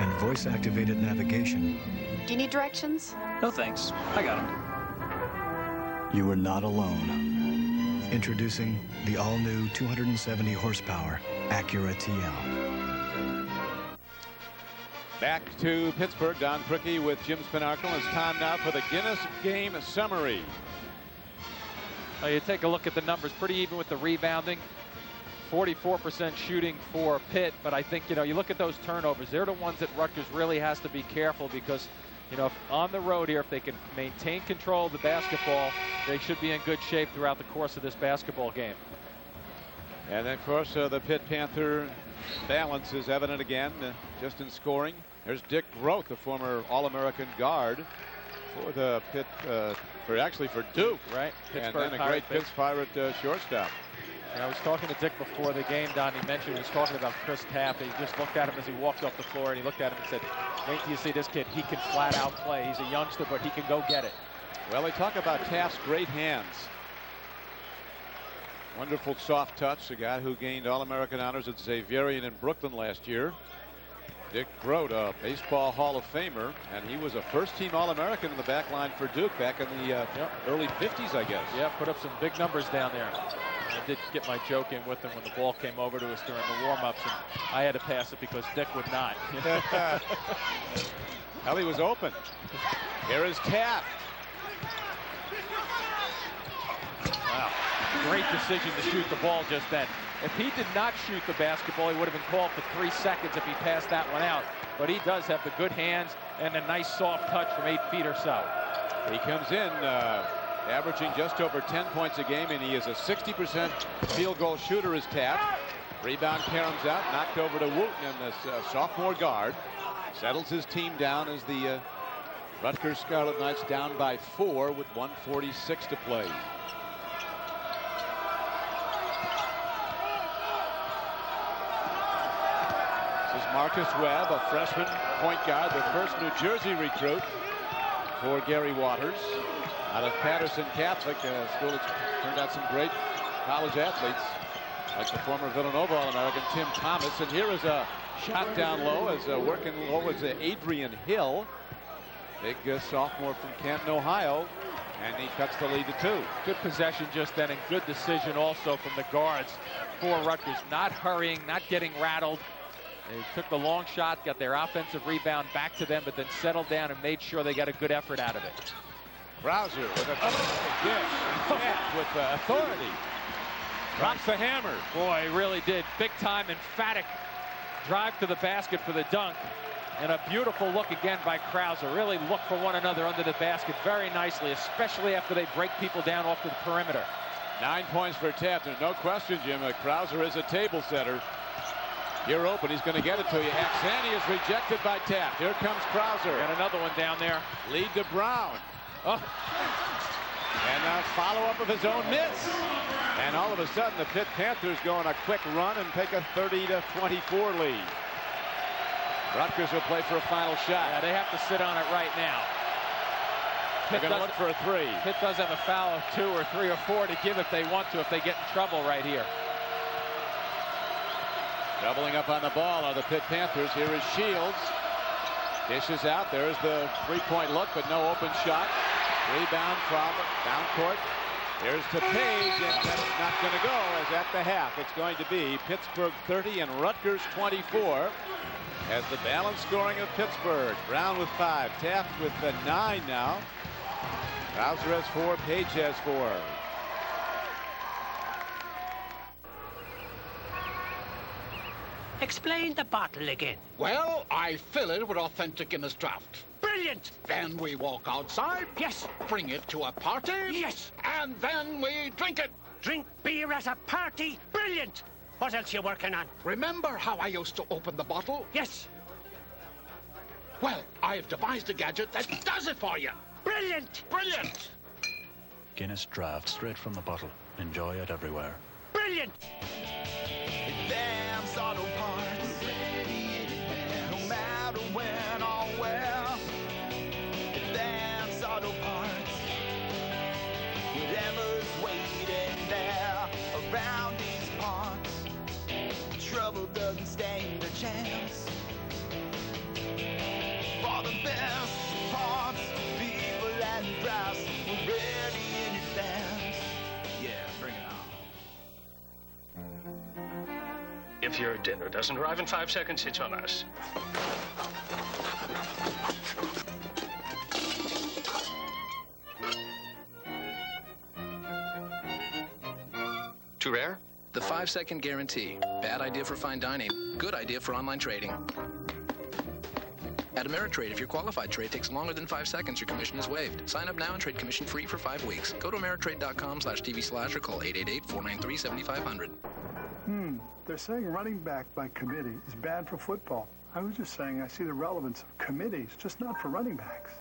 And voice-activated navigation. Do you need directions? No thanks. I got them. You are not alone. Introducing the all-new 270 horsepower Acura TL. Back to Pittsburgh. Don Criqui with Jim Spinarkle. It's time now for the Guinness Game Summary. Well, you take a look at the numbers, pretty even with the rebounding. 44% shooting for Pitt, but I think, you know, you look at those turnovers, they're the ones that Rutgers really has to be careful because, you know, on the road here, if they can maintain control of the basketball, they should be in good shape throughout the course of this basketball game. And then, of course, the Pitt Panther balance is evident again, just in scoring. There's Dick Groth, the former All-American guard for the Pitt, for Duke, right? Pittsburgh, and then a great Pitts Pirate shortstop. And I was talking to Dick before the game, Don. He mentioned he was talking about Chris Taft. He just looked at him as he walked off the floor, and he looked at him and said, "Wait till you see this kid. He can flat out play. He's a youngster, but he can go get it." Well, they talk about Taft's great hands. Wonderful soft touch. A guy who gained All-American honors at Xaverian in Brooklyn last year. Dick Groth, a baseball Hall of Famer, and he was a first-team All-American in the back line for Duke back in the early 50s, I guess. Yeah, put up some big numbers down there. I did get my joke in with him when the ball came over to us during the warm-ups, and I had to pass it because Dick would not. Well, he was open. Here is Taft. Wow, great decision to shoot the ball just then. If he did not shoot the basketball, he would have been called for 3 seconds if he passed that one out. But he does have the good hands and a nice soft touch from 8 feet or so. He comes in averaging just over 10 points a game, and he is a 60% field goal shooter as Taft. Rebound caroms out, knocked over to Wooten, and this sophomore guard settles his team down as the Rutgers Scarlet Knights down by 4 with 1:46 to play. Marcus Webb, a freshman point guard, the first New Jersey recruit for Gary Waters out of Patterson Catholic, a school that's turned out some great college athletes like the former Villanova All-American Tim Thomas. And here is a shot down low, as working low is Adrian Hill, big sophomore from Canton, Ohio, and he cuts the lead to 2. Good possession just then, and good decision also from the guards for Rutgers, not hurrying, not getting rattled. They took the long shot, got their offensive rebound back to them, but then settled down and made sure they got a good effort out of it. Browser with a dish with authority. Drops the hammer. Boy, he really did. Big time, emphatic drive to the basket for the dunk. And a beautiful look again by Krauser. Really look for one another under the basket very nicely, especially after they break people down off to the perimeter. 9 points for Taft. There's no question, Jim. Krauser is a table setter. You're open. He's going to get it to you. Axani is rejected by Taft. Here comes Krauser. Got another one down there. Lead to Brown. Oh. And a follow-up of his own miss. And all of a sudden, the Pitt Panthers go on a quick run and take a 30-24 lead. Rutgers will play for a final shot. Yeah, they have to sit on it right now. They're going to look for a three. Pitt does have a foul of 2 or 3 or 4 to give if they want to, if they get in trouble right here. Doubling up on the ball are the Pitt Panthers. Here is Shields. Dishes out. There's the three-point look, but no open shot. Rebound from down court. Here's to Page, and that's not going to go, as at the half it's going to be Pittsburgh 30 and Rutgers 24. As the balance scoring of Pittsburgh. Brown with 5. Taft with 9 now. Krauser has 4. Page has 4. Explain the bottle again. Well, I fill it with authentic Guinness draft. Brilliant! Then we walk outside. Yes. Bring it to a party. Yes. And then we drink it. Drink beer at a party? Brilliant! What else you working on? Remember how I used to open the bottle? Yes. Well, I've devised a gadget that does it for you. Brilliant! Brilliant! Guinness draft straight from the bottle. Enjoy it everywhere. Brilliant! Damn auto parts, no matter when or where. Damn auto parts, whatever's waiting there around these parts. Trouble doesn't stand a chance. For the best parts, people and price, we're ready in advance. Yeah, bring it on. If your dinner doesn't arrive in 5 seconds, it's on us. Too rare? The 5-second guarantee. Bad idea for fine dining. Good idea for online trading. At Ameritrade, if your qualified trade takes longer than 5 seconds, your commission is waived. Sign up now and trade commission-free for 5 weeks. Go to Ameritrade.com/TV/ or call 888-493-7500. They're saying running back by committee is bad for football. I was just saying I see the relevance of committees, just not for running backs.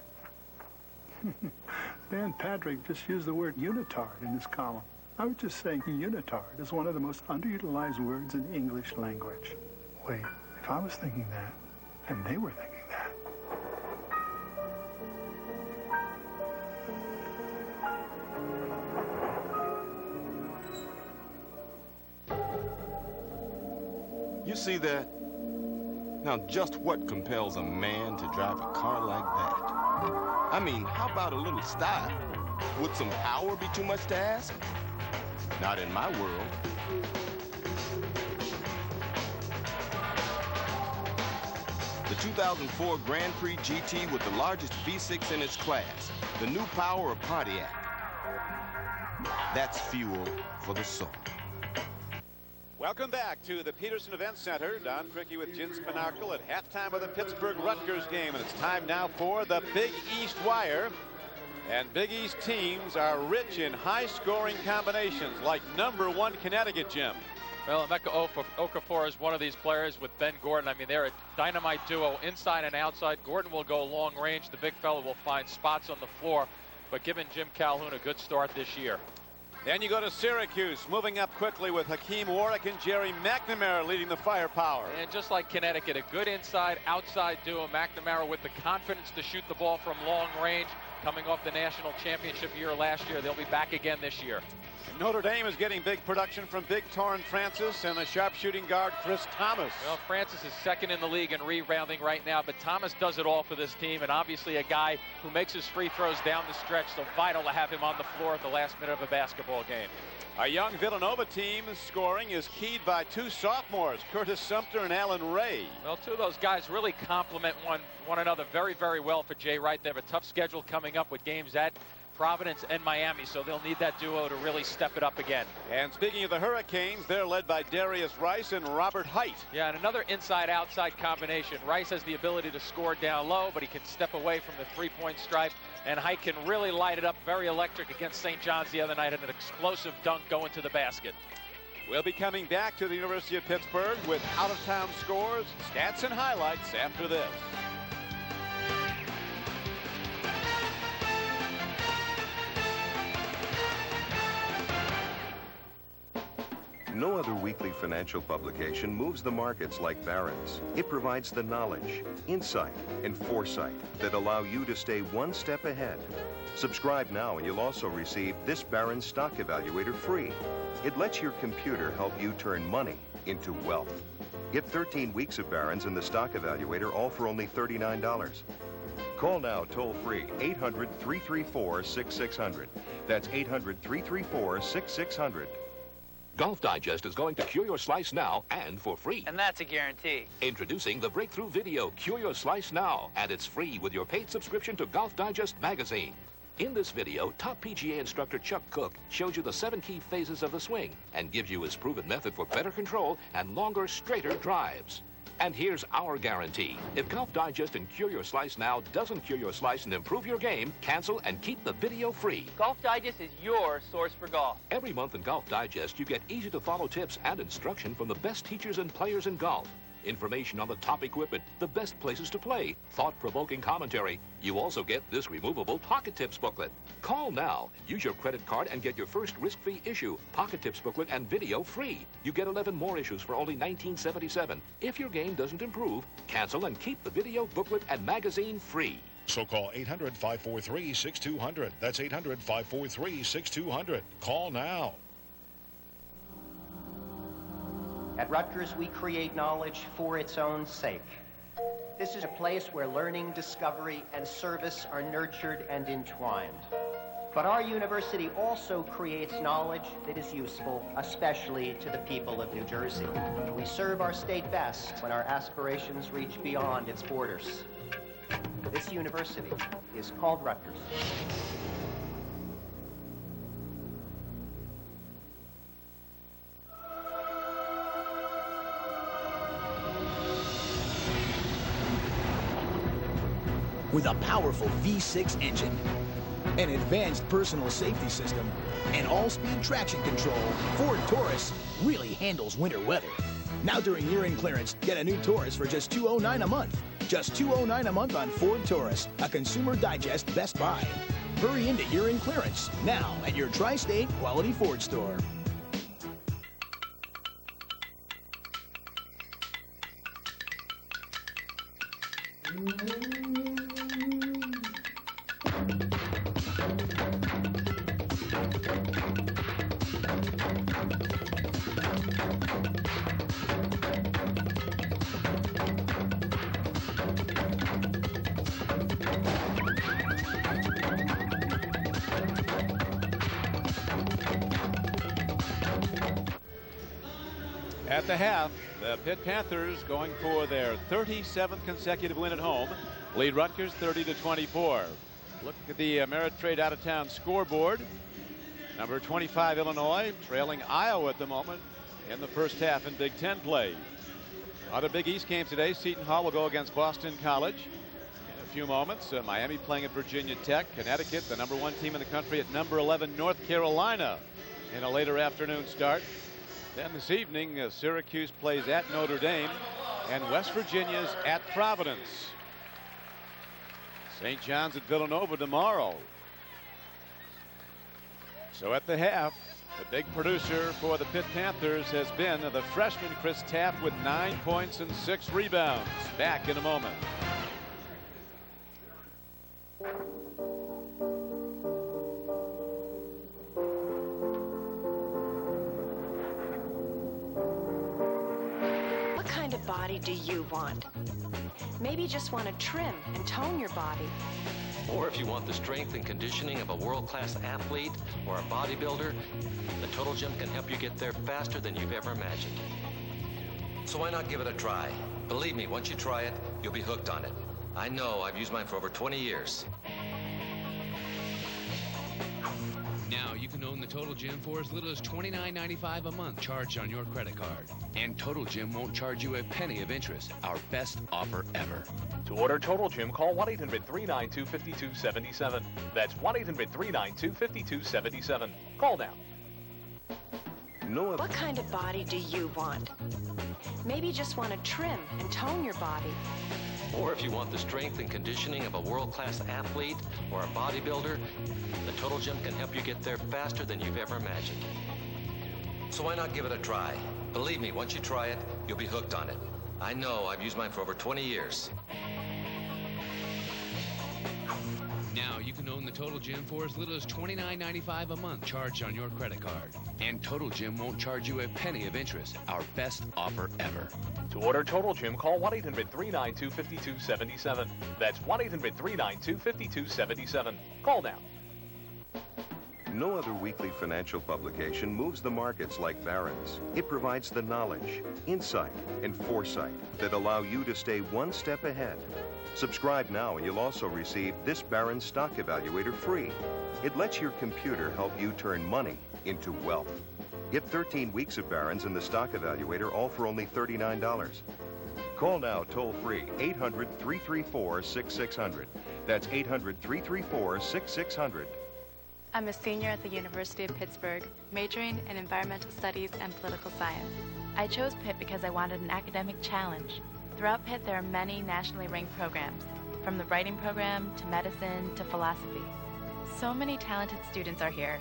Dan Patrick just used the word unitard in his column. I was just saying unitard is one of the most underutilized words in the English language. Wait, if I was thinking that, and they were thinking that. You see that? Now, just what compels a man to drive a car like that? I mean, how about a little style? Would some power be too much to ask? Not in my world. The 2004 Grand Prix GT with the largest V6 in its class. The new power of Pontiac. That's fuel for the soul. Welcome back to the Peterson Event Center. Don Criqui with Jim Spinarkel at halftime of the Pittsburgh-Rutgers game. And it's time now for the Big East Wire. And Big East teams are rich in high-scoring combinations, like #1 Connecticut, Jim. Well, Emeka Okafor is one of these players with Ben Gordon. I mean, they're a dynamite duo inside and outside. Gordon will go long range. The big fella will find spots on the floor. But giving Jim Calhoun a good start this year. Then you go to Syracuse, moving up quickly with Hakeem Warwick and Jerry McNamara leading the firepower. And just like Connecticut, a good inside-outside duo. McNamara with the confidence to shoot the ball from long range. Coming off the national championship year last year, they'll be back again this year. Notre Dame is getting big production from Big Torrin Francis and the sharpshooting guard Chris Thomas. Well, Francis is second in the league in rebounding right now, but Thomas does it all for this team, and obviously a guy who makes his free throws down the stretch, so vital to have him on the floor at the last minute of a basketball game. A young Villanova team scoring is keyed by 2 sophomores, Curtis Sumter and Alan Ray. Well, 2 of those guys really complement one another very, very well for Jay Wright. They have a tough schedule coming up with games at Providence and Miami, so they'll need that duo to really step it up again. And speaking of the Hurricanes, they're led by Darius Rice and Robert Height. Yeah, and another inside-outside combination. Rice has the ability to score down low, but he can step away from the three-point stripe, and Height can really light it up. Very electric against St. John's the other night, and an explosive dunk going to the basket. We'll be coming back to the University of Pittsburgh with out-of-town scores, stats, and highlights after this. No other weekly financial publication moves the markets like Barron's. It provides the knowledge, insight, and foresight that allow you to stay one step ahead. Subscribe now and you'll also receive this Barron's Stock Evaluator free. It lets your computer help you turn money into wealth. Get 13 weeks of Barron's and the Stock Evaluator, all for only $39. Call now toll-free, 800-334-6600. That's 800-334-6600. Golf Digest is going to cure your slice now and for free. And that's a guarantee. Introducing the breakthrough video, Cure Your Slice Now, and it's free with your paid subscription to Golf Digest magazine. In this video, top PGA instructor Chuck Cook shows you the 7 key phases of the swing and gives you his proven method for better control and longer, straighter drives. And here's our guarantee. If Golf Digest and Cure Your Slice Now doesn't cure your slice and improve your game, cancel and keep the video free. Golf Digest is your source for golf. Every month in Golf Digest, you get easy-to-follow tips and instruction from the best teachers and players in golf. Information on the top equipment, the best places to play, thought-provoking commentary. You also get this removable Pocket Tips booklet. Call now. Use your credit card and get your first risk-free issue, Pocket Tips booklet and video free. You get 11 more issues for only $19.77. If your game doesn't improve, cancel and keep the video, booklet, and magazine free. So call 800-543-6200. That's 800-543-6200. Call now. At Rutgers, we create knowledge for its own sake. This is a place where learning, discovery, and service are nurtured and entwined. But our university also creates knowledge that is useful, especially to the people of New Jersey. We serve our state best when our aspirations reach beyond its borders. This university is called Rutgers. With a powerful V6 engine, an advanced personal safety system, and all-speed traction control, Ford Taurus really handles winter weather. Now during year-end clearance, get a new Taurus for just $209 a month. Just $209 a month on Ford Taurus, a Consumer Digest Best Buy. Hurry into year-end clearance now at your Tri-State Quality Ford store. At the half, the Pitt Panthers, going for their 37th consecutive win at home, lead Rutgers 30-24. Look at the Ameritrade out-of-town scoreboard. Number 25 Illinois trailing Iowa at the moment in the first half in Big Ten play. Other Big East games today. Seton Hall will go against Boston College in a few moments. Miami playing at Virginia Tech. Connecticut, the #1 team in the country, at number 11 North Carolina in a later afternoon start. Then this evening, Syracuse plays at Notre Dame, and West Virginia's at Providence. St. John's at Villanova tomorrow. So at the half, the big producer for the Pitt Panthers has been the freshman Chris Tapp with 9 points and 6 rebounds. Back in a moment. What kind of body do you want? Maybe you just want to trim and tone your body. Or if you want the strength and conditioning of a world-class athlete or a bodybuilder, the Total Gym can help you get there faster than you've ever imagined. So why not give it a try? Believe me, once you try it, you'll be hooked on it. I know, I've used mine for over 20 years. Now you can own the Total Gym for as little as $29.95 a month charged on your credit card. And Total Gym won't charge you a penny of interest. Our best offer ever. To order Total Gym, call 1-800-392-5277. That's 1-800-392-5277. Call now. No other... What kind of body do you want? Maybe you just want to trim and tone your body. Or if you want the strength and conditioning of a world-class athlete or a bodybuilder, the Total Gym can help you get there faster than you've ever imagined. So why not give it a try? Believe me, once you try it, you'll be hooked on it. I know, I've used mine for over 20 years. Now you can own the Total Gym for as little as $29.95 a month, charged on your credit card. And Total Gym won't charge you a penny of interest. Our best offer ever. To order Total Gym, call 1-800-392-5277. That's 1-800-392-5277. Call now. No other weekly financial publication moves the markets like Barron's. It provides the knowledge, insight, and foresight that allow you to stay one step ahead. Subscribe now and you'll also receive this Barron's Stock Evaluator free. It lets your computer help you turn money into wealth. Get 13 weeks of Barron's and the Stock Evaluator, all for only $39. Call now toll-free, 800-334-6600. That's 800-334-6600. I'm a senior at the University of Pittsburgh, majoring in environmental studies and political science. I chose Pitt because I wanted an academic challenge. Throughout Pitt, there are many nationally ranked programs, from the writing program to medicine to philosophy. So many talented students are here.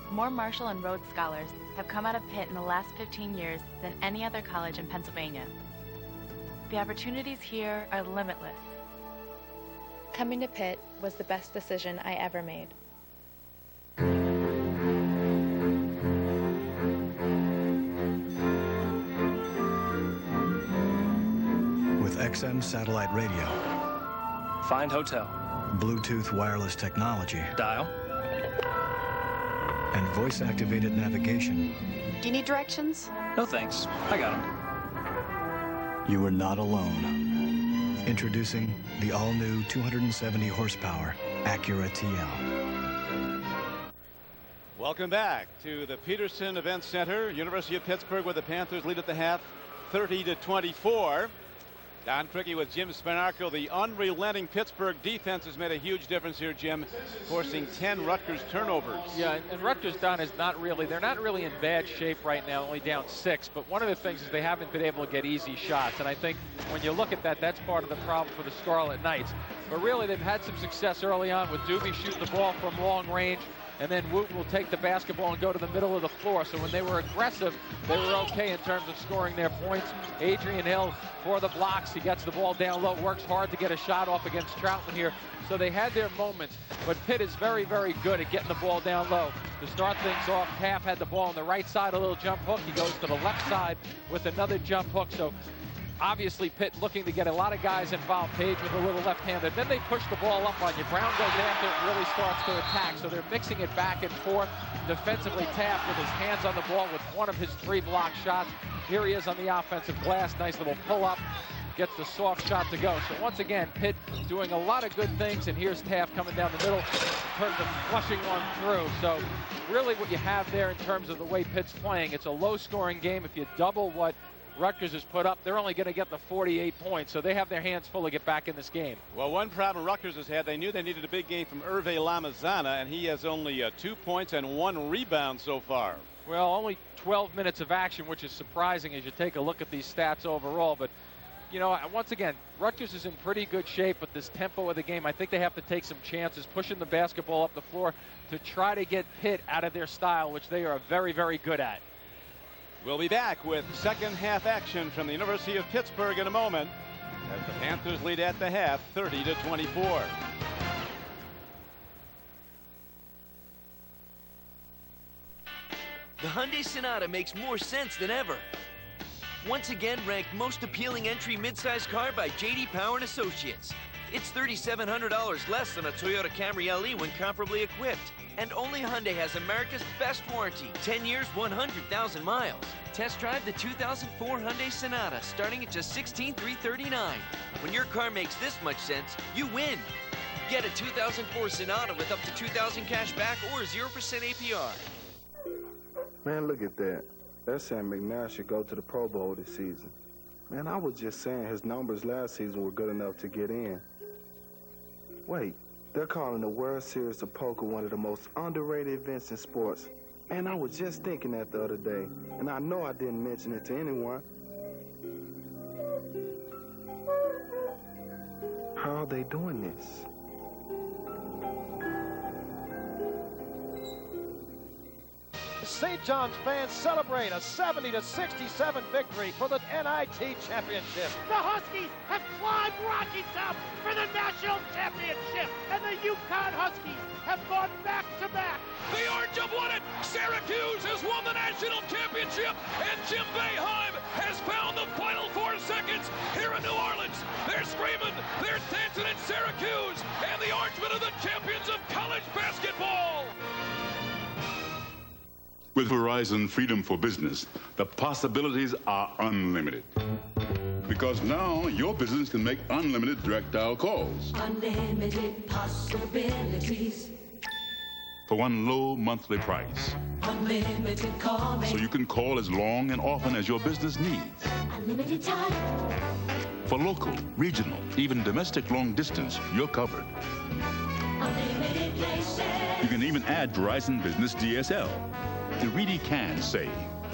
More Marshall and Rhodes Scholars have come out of Pitt in the last 15 years than any other college in Pennsylvania. The opportunities here are limitless. Coming to Pitt was the best decision I ever made. With XM satellite radio, find hotel, Bluetooth wireless technology, dial, and voice-activated navigation. Do you need directions? No thanks, I got them. You are not alone. Introducing the all-new 270 horsepower Acura TL. Welcome back to the Peterson Event Center. University of Pittsburgh with the Panthers lead at the half, 30-24. Don Criqui with Jim Spanarkel. The unrelenting Pittsburgh defense has made a huge difference here, Jim, forcing 10 Rutgers turnovers. Yeah, and Rutgers, Don, is they're not really in bad shape right now, only down 6. But one of the things is they haven't been able to get easy shots. And I think when you look at that, that's part of the problem for the Scarlet Knights. But really, they've had some success early on with Doobie shooting the ball from long range. And then Wooten will take the basketball and go to the middle of the floor. So when they were aggressive, they were okay in terms of scoring their points. Adrian Hill for the blocks. He gets the ball down low, works hard to get a shot off against Troutman here. So they had their moments. But Pitt is very, very good at getting the ball down low. To start things off, Taft had the ball on the right side, a little jump hook. He goes to the left side with another jump hook. So obviously, Pitt looking to get a lot of guys involved. Page with a little left-handed. Then they push the ball up on you. Brown goes after it, really starts to attack. So they're mixing it back and forth. Defensively, Taft with his hands on the ball with one of his 3 block shots. Here he is on the offensive glass. Nice little pull-up. Gets the soft shot to go. So once again, Pitt doing a lot of good things. And here's Taft coming down the middle. Turns the flushing one through. So really what you have there in terms of the way Pitt's playing, it's a low-scoring game. If you double what Rutgers has put up, they're only going to get the 48 points, so they have their hands full to get back in this game. Well, one problem Rutgers has had, they knew they needed a big game from Hervé Lamazana, and he has only 2 points and 1 rebound so far. Well, only 12 minutes of action, which is surprising as you take a look at these stats overall. But, you know, once again, Rutgers is in pretty good shape with this tempo of the game. I think they have to take some chances, pushing the basketball up the floor to try to get Pitt out of their style, which they are very, very good at. We'll be back with second half action from the University of Pittsburgh in a moment as the Panthers lead at the half 30-24. The Hyundai Sonata makes more sense than ever. Once again ranked most appealing entry midsize car by J.D. Power & Associates. It's $3,700 less than a Toyota Camry LE when comparably equipped. And only Hyundai has America's best warranty, 10 years, 100,000 miles. Test drive the 2004 Hyundai Sonata, starting at just $16,339. When your car makes this much sense, you win. Get a 2004 Sonata with up to $2,000 cash back or 0% APR. Man, look at that. They're saying McNair should go to the Pro Bowl this season. Man, I was just saying his numbers last season were good enough to get in. Wait, they're calling the World Series of Poker one of the most underrated events in sports. Man, I was just thinking that the other day, and I know I didn't mention it to anyone. How are they doing this? St. John's fans celebrate a 70-67 victory for the NIT Championship. The Huskies have climbed Rocky Top for the national championship, and the UConn Huskies have gone back-to-back. The Orange have won it! Syracuse has won the national championship, and Jim Boeheim has found the final 4 seconds here in New Orleans. They're screaming, they're dancing in Syracuse, and the Orangemen are the champions of college basketball! With Verizon Freedom for Business, the possibilities are unlimited. Because now your business can make unlimited direct dial calls. Unlimited possibilities. For one low monthly price. Unlimited calling. So you can call as long and often as your business needs. Unlimited time. For local, regional, even domestic long distance, you're covered. Unlimited places. You can even add Verizon Business DSL. You really can save.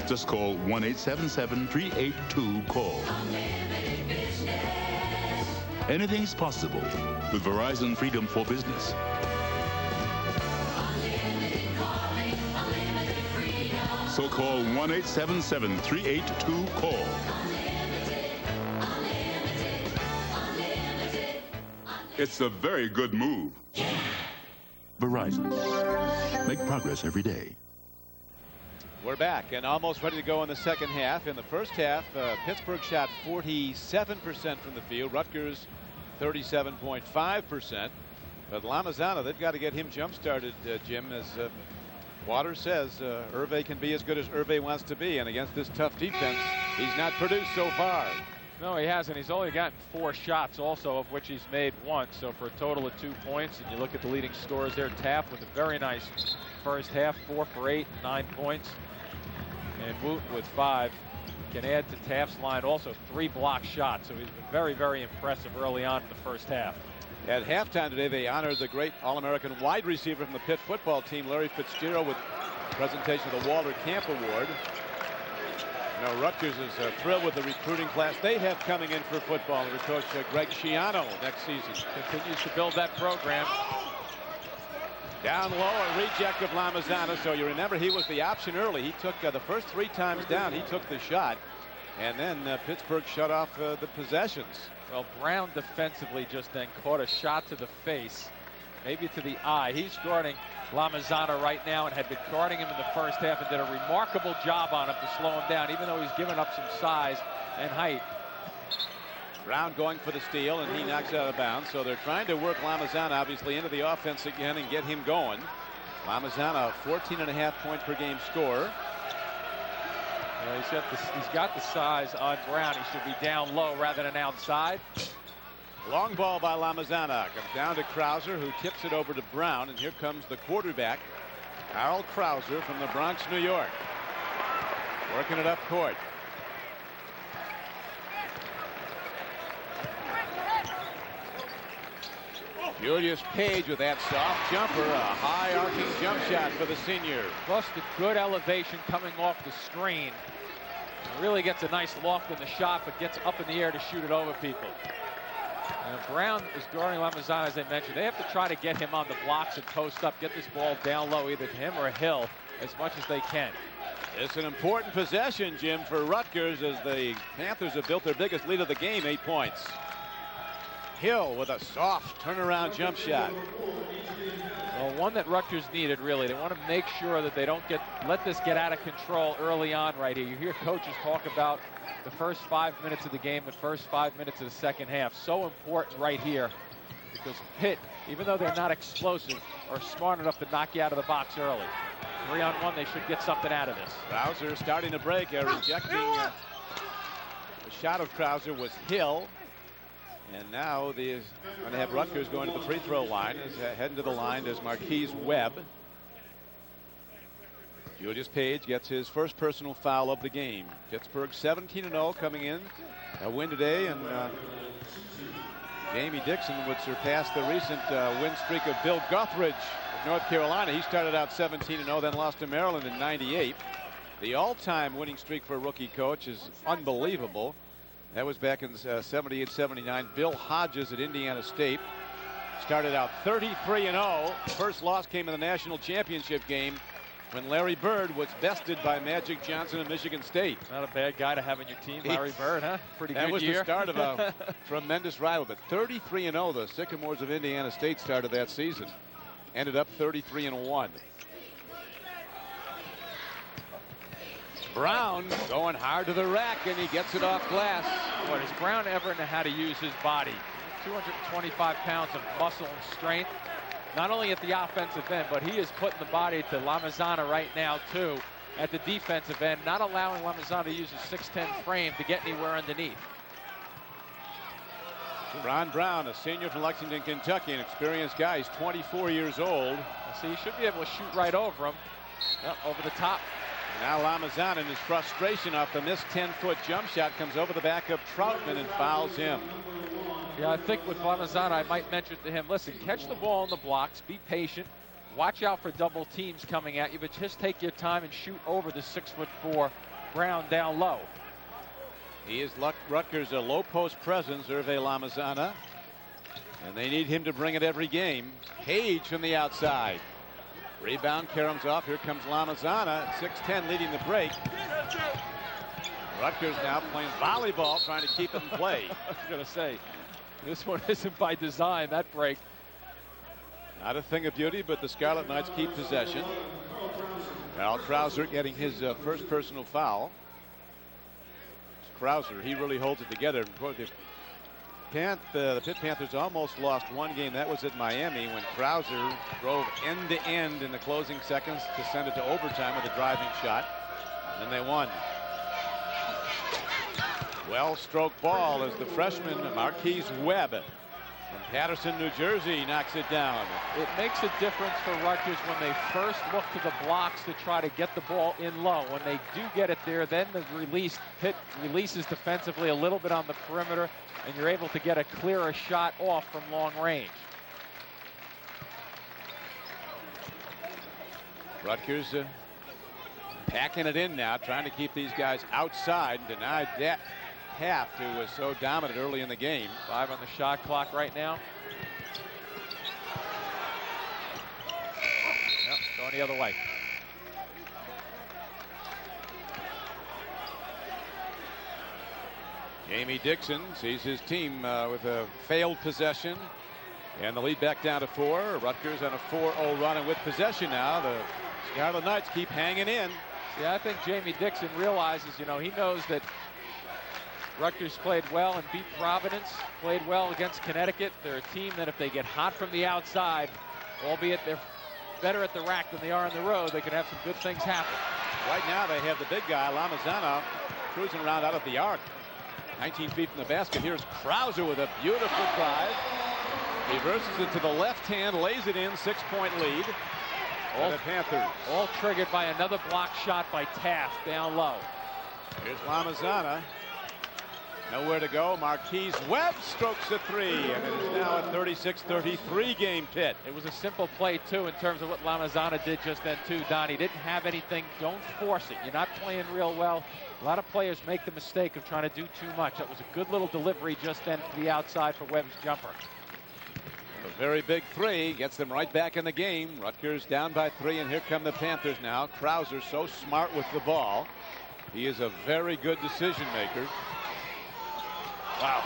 Just call 1-877-382-CALL. Unlimited business. Anything's possible with Verizon Freedom for Business. Unlimited calling, unlimited freedom. So call 1-877-382-CALL. It's a very good move. Verizon. Make progress every day. We're back and almost ready to go in the second half. In the first half, Pittsburgh shot 47% from the field. Rutgers 37.5%. But Lamazana, they've got to get him jump-started, Jim. As Waters says, Hervé can be as good as Hervé wants to be. And against this tough defense, he's not produced so far. No, he hasn't. He's only gotten 4 shots also, of which he's made 1. So for a total of 2 points. And you look at the leading scorers there. Taft with a very nice first half, 4 for 8, 9 points. And Wooten with 5 can add to Taft's line also 3 block shots. So he's been very, very impressive early on in the first half. At halftime today, they honored the great All-American wide receiver from the Pitt football team, Larry Fitzgerald, with presentation of the Walter Camp Award. You know, Rutgers is thrilled with the recruiting class they have coming in for football under coach Greg Schiano next season. Continues to build that program. Down low, a reject of Lamazana. So you remember he was the option early. He took the first 3 times down. He took the shot. And then Pittsburgh shut off the possessions. Well, Brown defensively just then caught a shot to the face, maybe to the eye. He's guarding Lamazana right now and had been guarding him in the first half and did a remarkable job on him to slow him down, even though he's given up some size and height. Brown going for the steal, and he knocks it out of bounds. So they're trying to work Lamazana obviously into the offense again and get him going. Lamazana, 14.5 point per game scorer. Yeah, he's got the size on Brown. He should be down low rather than outside. Long ball by Lamazana. Comes down to Krauser, who tips it over to Brown. And here comes the quarterback, Harold Krauser from the Bronx, New York. Working it up court. Julius Page with that soft jumper, a high arcing jump shot for the senior. Plus the good elevation coming off the screen. Really gets a nice loft in the shot, but gets up in the air to shoot it over people. And Brown is guarding Lamazana, as I mentioned. They have to try to get him on the blocks and post up, get this ball down low, either to him or Hill, as much as they can. It's an important possession, Jim, for Rutgers, as the Panthers have built their biggest lead of the game, 8 points. Hill with a soft turnaround jump shot. Well, one that Rutgers needed, really. They want to make sure that they don't let this get out of control early on right here. You hear coaches talk about the first 5 minutes of the game, the first 5 minutes of the second half. So important right here, because Pitt, even though they're not explosive, are smart enough to knock you out of the box early. 3-on-1, they should get something out of this. Krauser starting to break, rejecting the shot of Krauser was Hill. And now they're going to have Rutgers going to the free throw line. Heading to the line is Marquise Webb. Julius Page gets his first personal foul of the game. Pittsburgh 17-0 coming in. A win today, and Jamie Dixon would surpass the recent win streak of Bill Guthridge North Carolina. He started out 17-0, then lost to Maryland in '98. The all-time winning streak for a rookie coach is unbelievable. That was back in 78-79. Bill Hodges at Indiana State started out 33-0. First loss came in the national championship game when Larry Bird was bested by Magic Johnson of Michigan State. Not a bad guy to have on your team, Larry Bird, huh? Pretty good year. That was the start of a tremendous rival. But 33-0, the Sycamores of Indiana State started that season. Ended up 33-1. Brown going hard to the rack, and he gets it off glass. Boy, does Brown ever know how to use his body? 225 pounds of muscle and strength, not only at the offensive end, but he is putting the body to Lamazana right now, too, at the defensive end, not allowing Lamazana to use his 6'10" frame to get anywhere underneath. Ron Brown, a senior from Lexington, Kentucky, an experienced guy. He's 24 years old. So you should be able to shoot right over him. Yep, over the top. Now Lamazana, in his frustration off the missed 10-foot jump shot, comes over the back of Troutman and fouls him. Yeah, I think with Lamazana, I might mention to him, listen, catch the ball in the blocks, be patient, watch out for double teams coming at you, but just take your time and shoot over the 6'4" Brown down low. He is Rutgers' a low post presence, Hervé Lamazana, and they need him to bring it every game. Page from the outside. Rebound, Karam's off. Here comes Lamazana at 6'10", leading the break. Rutgers now playing volleyball, trying to keep it in play. I was going to say, this one isn't by design, that break. Not a thing of beauty, but the Scarlet Knights keep possession. Al Krauser getting his first personal foul. Krauser, he really holds it together. The Pitt Panthers almost lost one game. That was at Miami when Krauser drove end to end in the closing seconds to send it to overtime with a driving shot. And they won. Well-stroked ball as the freshman Marquise Webb from Patterson, New Jersey, knocks it down. It makes a difference for Rutgers when they first look to the blocks to try to get the ball in low. When they do get it there, then the Pitt releases defensively a little bit on the perimeter, and you're able to get a clearer shot off from long range. Rutgers packing it in now, trying to keep these guys outside, denied that Taft, who was so dominant early in the game. 5 on the shot clock right now. Yep, going the other way. Jamie Dixon sees his team with a failed possession, and the lead back down to 4. Rutgers on a 4-0 run, and with possession now, the Scarlet Knights keep hanging in. Yeah, I think Jamie Dixon realizes, you know, he knows that Rutgers played well and beat Providence, played well against Connecticut. They're a team that if they get hot from the outside, albeit they're better at the rack than they are on the road, they can have some good things happen. Right now they have the big guy, Lamazana, cruising around out of the arc. 19 feet from the basket. Here's Krauser with a beautiful drive. Reverses it to the left hand, lays it in, 6-point lead. All the Panthers. All triggered by another block shot by Taft down low. Here's Lamazana. Nowhere to go. Marquise Webb strokes the 3, and it is now a 36-33 game Pitt. It was a simple play, too, in terms of what Lamazana did just then, too, Don. He didn't have anything. Don't force it. You're not playing real well. A lot of players make the mistake of trying to do too much. That was a good little delivery just then to the outside for Webb's jumper. A very big 3 gets them right back in the game. Rutgers down by 3, and here come the Panthers now. Krauser so smart with the ball. He is a very good decision maker. Wow.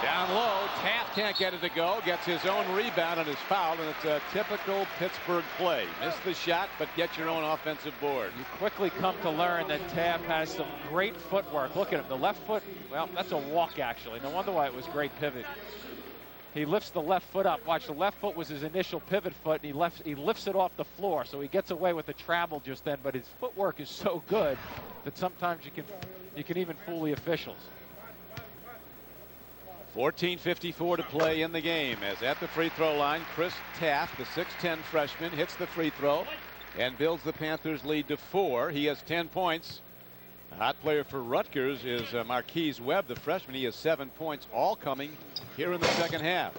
Down low, Taft can't get it to go, gets his own rebound and is fouled, and it's a typical Pittsburgh play. Miss the shot, but get your own offensive board. You quickly come to learn that Taft has some great footwork. Look at him, the left foot, well, that's a walk actually. No wonder why it was great pivot. He lifts the left foot up. Watch, the left foot was his initial pivot foot, and he lifts it off the floor, so he gets away with the travel just then, but his footwork is so good that sometimes you can even fool the officials. 14:54 to play in the game, as at the free throw line, Chris Taft, the 6'10" freshman, hits the free throw and builds the Panthers lead to 4. He has 10 points. The hot player for Rutgers is Marquise Webb, the freshman. He has 7 points, all coming here in the second half.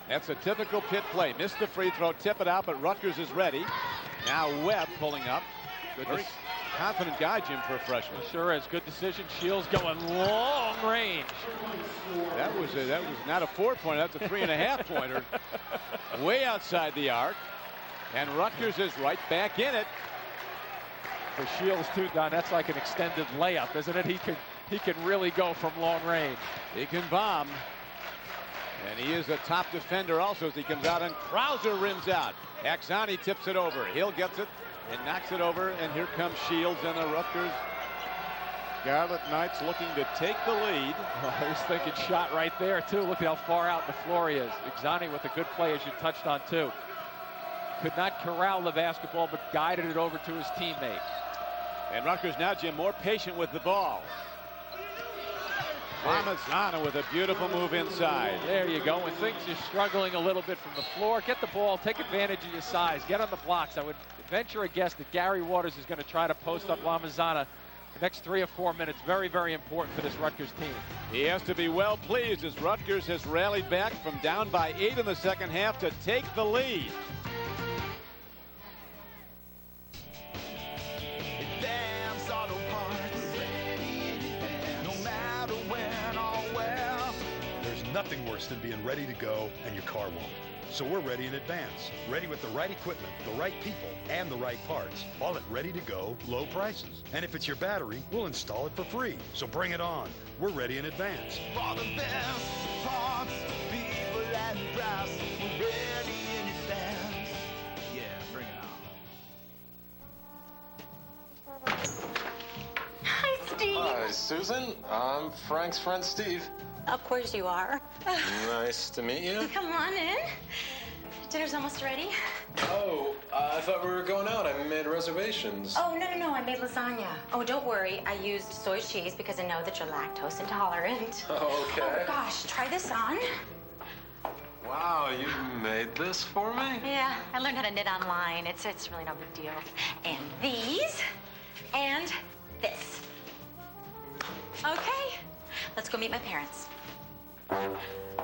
That's a typical Pitt play. Missed the free throw, tip it out, but Rutgers is ready. Now Webb pulling up. Very confident guy, Jim, for a freshman. Sure is. Good decision. Shields going long range. That was not a 4-pointer. That's a 3.5-pointer. Way outside the arc. And Rutgers is right back in it. For Shields too, Don, that's like an extended layup, isn't it? He can really go from long range. He can bomb. And he is a top defender also as he comes out, and Krauser rims out. Axani tips it over. Hill gets it and knocks it over, and here comes Shields, and the Rutgers Scarlet Knights looking to take the lead. Oh, I was thinking shot right there too. Look at how far out the floor he is. Axani with a good play, as you touched on too. Could not corral the basketball, but guided it over to his teammate. And Rutgers now, Jim, more patient with the ball. Lamazana with a beautiful move inside. There you go. When things are struggling a little bit from the floor, get the ball, take advantage of your size, get on the blocks. I would venture a guess that Gary Waters is going to try to post up Lamazana the next 3 or 4 minutes. Very, very important for this Rutgers team. He has to be well pleased as Rutgers has rallied back from down by 8 in the second half to take the lead. Nothing worse than being ready to go and your car won't. So we're ready in advance. Ready with the right equipment, the right people, and the right parts. All at ready to go, low prices. And if it's your battery, we'll install it for free. So bring it on. We're ready in advance. For the best parts, people and price, we're ready in advance. Yeah, bring it on. Hi, Steve. Hi, Susan. I'm Frank's friend, Steve. Of course you are. Nice to meet you. Come on in. Dinner's almost ready. Oh, I thought we were going out. I made reservations. Oh, no. I made lasagna. Oh, don't worry. I used soy cheese because I know that you're lactose intolerant. Okay. Oh, gosh. Try this on. Wow, you made this for me? Yeah, I learned how to knit online. It's really no big deal. And these. And this. Okay. Let's go meet my parents.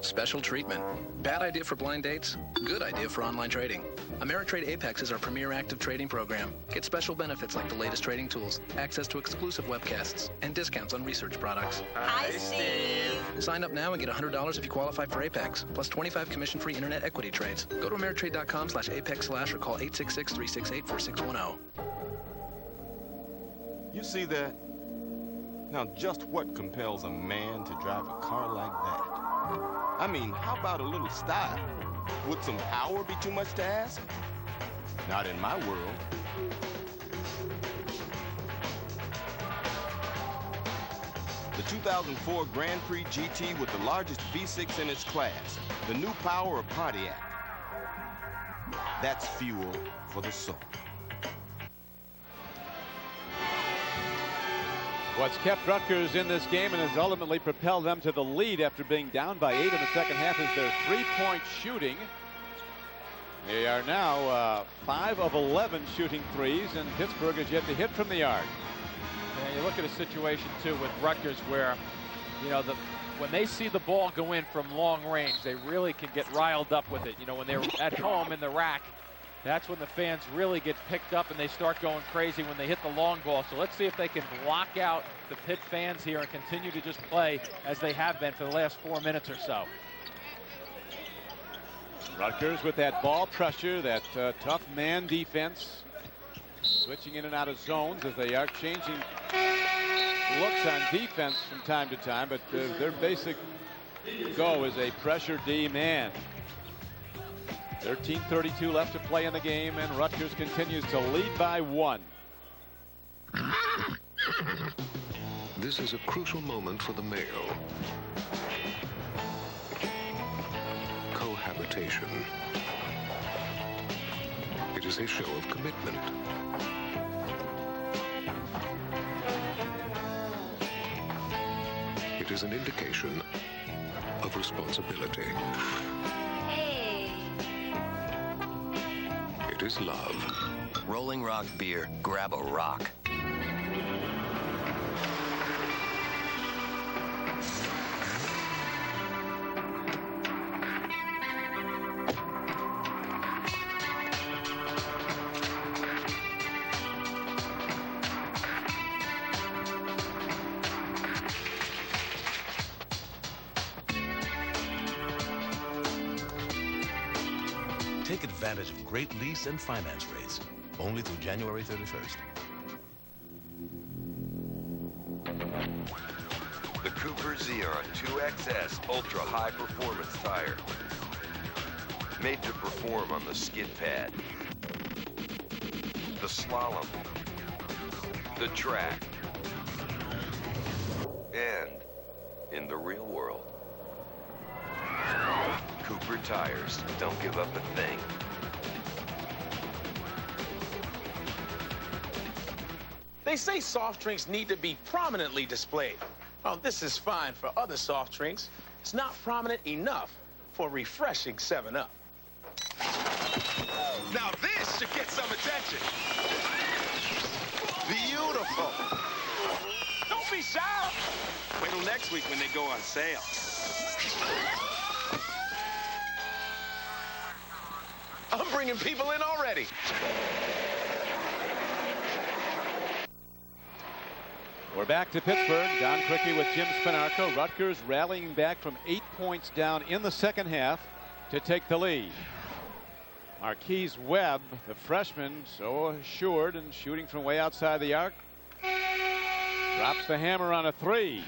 Special treatment. Bad idea for blind dates, good idea for online trading. Ameritrade Apex is our premier active trading program. Get special benefits like the latest trading tools, access to exclusive webcasts, and discounts on research products. Hi, Steve. Sign up now and get $100 if you qualify for Apex, plus 25 commission-free internet equity trades. Go to Ameritrade.com/Apex/ or call 866-368-4610. You see that? Now, just what compels a man to drive a car like that? I mean, how about a little style? Would some power be too much to ask? Not in my world. The 2004 Grand Prix GT with the largest V6 in its class, the new power of Pontiac. That's fuel for the soul. What's kept Rutgers in this game and has ultimately propelled them to the lead after being down by 8 in the second half is their three-point shooting. They are now 5 of 11 shooting threes, and Pittsburgh has yet to hit from the arc. And you look at a situation too with Rutgers where, you know, when they see the ball go in from long range, they really can get riled up with it. You know, when they're at home in the rack, that's when the fans really get picked up and they start going crazy when they hit the long ball. So let's see if they can block out the Pitt fans here and continue to just play as they have been for the last 4 minutes or so. Rutgers with that ball pressure, that tough man defense, switching in and out of zones as they are changing looks on defense from time to time, but their basic go is a pressure D man. 13:32 left to play in the game, and Rutgers continues to lead by 1. This is a crucial moment for the male. Cohabitation. It is a show of commitment. It is an indication of responsibility. It is love. Rolling Rock beer. Grab a rock. Take advantage of great lease and finance rates. Only through January 31st. The Cooper Xeon 2XS Ultra High Performance Tire. Made to perform on the skid pad, the slalom, the track, and in the real world. Cooper tires don't give up a thing. They say soft drinks need to be prominently displayed. Well, this is fine for other soft drinks. It's not prominent enough for refreshing 7-Up. Now this should get some attention. Beautiful. Don't be shy. Wait till next week when they go on sale. I'm bringing people in already. We're back to Pittsburgh. Don Criqui with Jim Spinarco. Rutgers rallying back from 8 points down in the second half to take the lead. Marquise Webb, the freshman, so assured and shooting from way outside the arc. Drops the hammer on a three.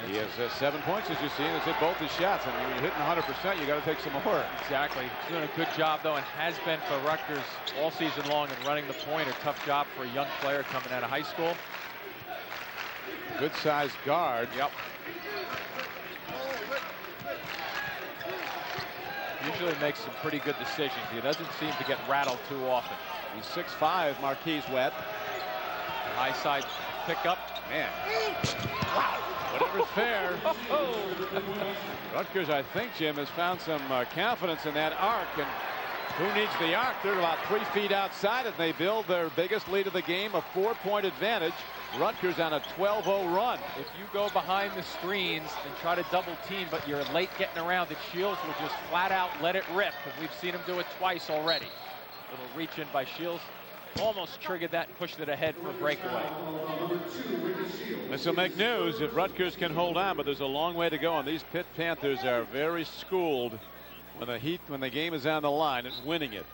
He has 7 points, as you see, and has hit both his shots. I mean, when you're hitting 100%, you got to take some more. Exactly. He's doing a good job, though, and has been for Rutgers all season long in running the point. A tough job for a young player coming out of high school. Good-sized guard. Yep. Usually makes some pretty good decisions. He doesn't seem to get rattled too often. He's 6'5", Marquise Webb. High side pickup. Man. Wow. Whatever's fair. Rutgers, I think, Jim, has found some confidence in that arc. And who needs the arc? They're about 3 feet outside it. They build their biggest lead of the game, a 4-point advantage. Rutgers on a 12-0 run. If you go behind the screens and try to double team, but you're late getting around it, Shields will just flat out let it rip, because we've seen him do it twice already. Little reach in by Shields. Almost triggered that and pushed it ahead for a breakaway. This will make news if Rutgers can hold on, but there's a long way to go, and these Pitt Panthers are very schooled when the game is on the line and winning it.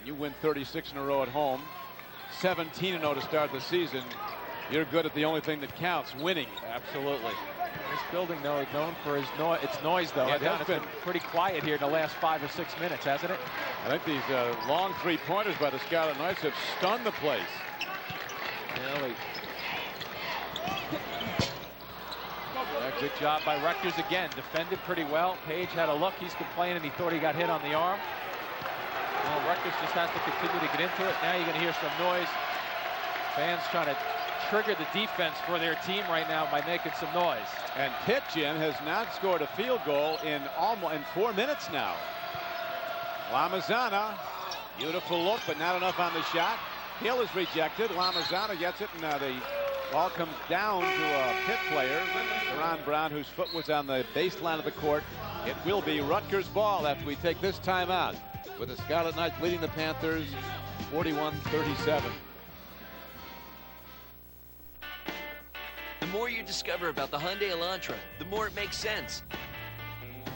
You win 36 in a row at home, 17-0 to start the season. You're good at the only thing that counts, winning. Absolutely. This building, though, is known for its noise, though. Yeah, It's been pretty quiet here in the last 5 or 6 minutes, hasn't it? I think these long three-pointers by the Scarlet Knights have stunned the place. Really. Good job by Rutgers again. Defended pretty well. Page had a look. He's complaining. He thought he got hit on the arm. Well, Rutgers just has to continue to get into it. Now you're going to hear some noise. Fans trying to trigger the defense for their team right now by making some noise. And Pitt, Jim, has not scored a field goal in 4 minutes now. Lamazana, beautiful look, but not enough on the shot. Hill is rejected. Lamazana gets it, and the ball comes down to a Pitt player, Ron Brown, whose foot was on the baseline of the court. It will be Rutgers ball after we take this timeout, with the Scarlet Knights leading the Panthers 41-37. The more you discover about the Hyundai Elantra, the more it makes sense.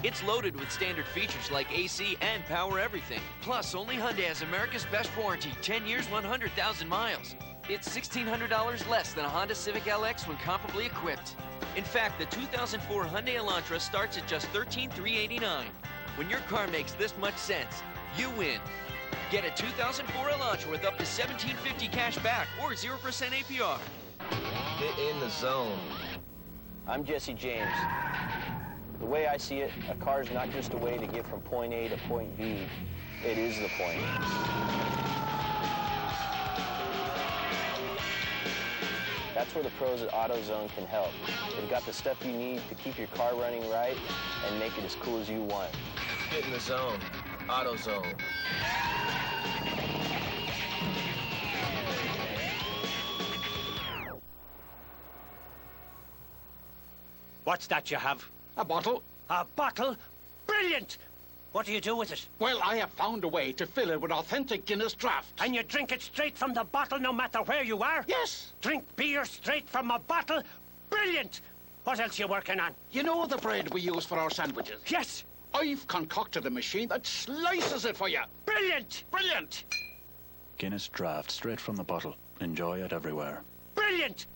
It's loaded with standard features like AC and power everything. Plus, only Hyundai has America's best warranty, 10 years, 100,000 miles. It's $1,600 less than a Honda Civic LX when comparably equipped. In fact, the 2004 Hyundai Elantra starts at just $13,389. When your car makes this much sense, you win. Get a 2004 Elantra with up to $1,750 cash back or 0% APR. Get in the zone. I'm Jesse James. The way I see it, a car is not just a way to get from point A to point B. It is the point. That's where the pros at AutoZone can help. They've got the stuff you need to keep your car running right and make it as cool as you want. Get in the zone. AutoZone. What's that you have? A bottle. A bottle? Brilliant! What do you do with it? Well, I have found a way to fill it with authentic Guinness draft. And you drink it straight from the bottle no matter where you are? Yes. Drink beer straight from a bottle? Brilliant! What else you working on? You know the bread we use for our sandwiches? Yes. I've concocted a machine that slices it for you. Brilliant! Brilliant! Guinness Draft, straight from the bottle. Enjoy it everywhere. Brilliant!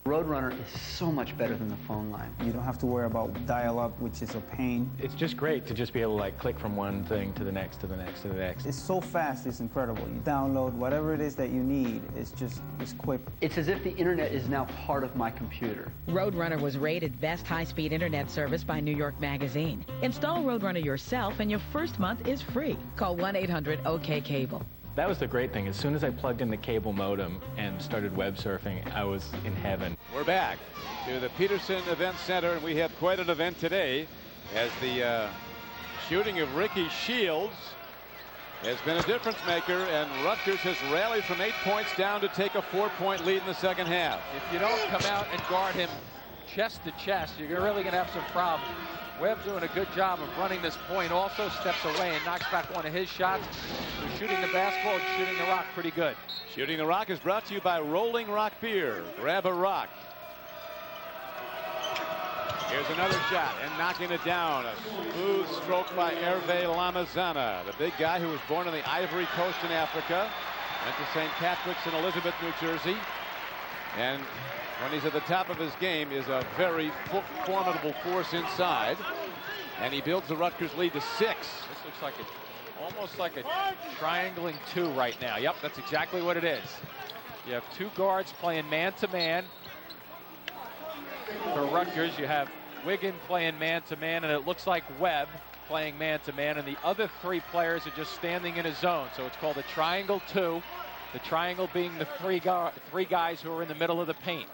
Roadrunner is so much better than the phone line. You don't have to worry about dial-up, which is a pain. It's just great to just be able to like click from one thing to the next, to the next, to the next. It's so fast, it's incredible. You download whatever it is that you need, it's quick. It's as if the internet is now part of my computer. Roadrunner was rated best high-speed internet service by New York Magazine. Install Roadrunner yourself and your first month is free. Call 1-800-OK-CABLE. That was the great thing. As soon as I plugged in the cable modem and started web surfing, I was in heaven. We're back to the Peterson Event Center, and we have quite an event today as the shooting of Ricky Shields has been a difference maker, and Rutgers has rallied from 8 points down to take a 4-point lead in the second half. If you don't come out and guard him chest to chest, you're really going to have some problems. Webb doing a good job of running this point, also steps away and knocks back one of his shots. He's shooting the basketball and shooting the rock pretty good. Shooting the Rock is brought to you by Rolling Rock Beer. Grab a rock. Here's another shot and knocking it down. A smooth stroke by Hervé Lamazana, the big guy who was born on the Ivory Coast in Africa, went to St. Patrick's in Elizabeth, New Jersey, and when he's at the top of his game is a very formidable force inside, and he builds the Rutgers lead to 6. This looks like almost like a triangling 2 right now. Yep, that's exactly what it is. You have 2 guards playing man-to-man. For Rutgers, you have Wiggin playing man-to-man, and it looks like Webb playing man-to-man, and the other 3 players are just standing in a zone. So it's called a triangle 2. The triangle being the 3 guys who are in the middle of the paint.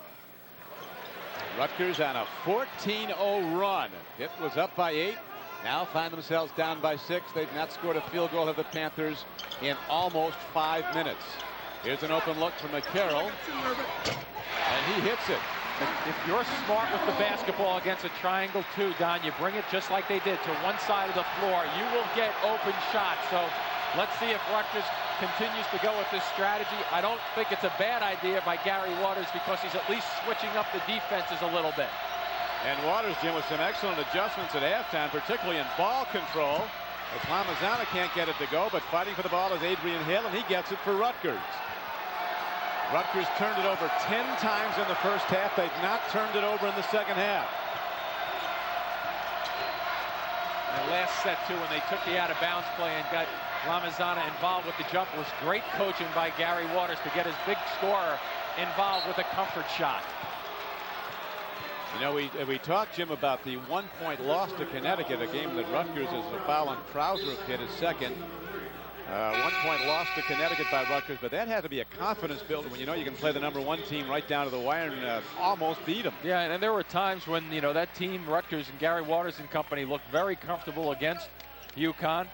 Rutgers on a 14-0 run. It was up by 8. Now find themselves down by 6. They've not scored a field goal of the Panthers in almost 5 minutes. Here's an open look from McCarroll, and he hits it. If you're smart with the basketball against a triangle 2, Don, you bring it just like they did to one side of the floor. You will get open shots. So let's see if Rutgers continues to go with this strategy. I don't think it's a bad idea by Gary Waters because he's at least switching up the defenses a little bit. And Waters, Jim, with some excellent adjustments at halftime, particularly in ball control. As Lamazana can't get it to go, but fighting for the ball is Adrian Hill, and he gets it for Rutgers. Rutgers turned it over 10 times in the first half. They've not turned it over in the second half. And last set, too, when they took the out-of-bounds play and got Lamazana involved with the jump, was great coaching by Gary Waters to get his big scorer involved with a comfort shot. You know, we talked, Jim, about the 1-point loss to Connecticut, a game that Rutgers, as the foul on Krauser hit his second. 1-point loss to Connecticut by Rutgers, but that had to be a confidence builder when you know you can play the #1 team right down to the wire and almost beat them. Yeah, and there were times when, you know, that team, Rutgers and Gary Waters and company, looked very comfortable against UConn.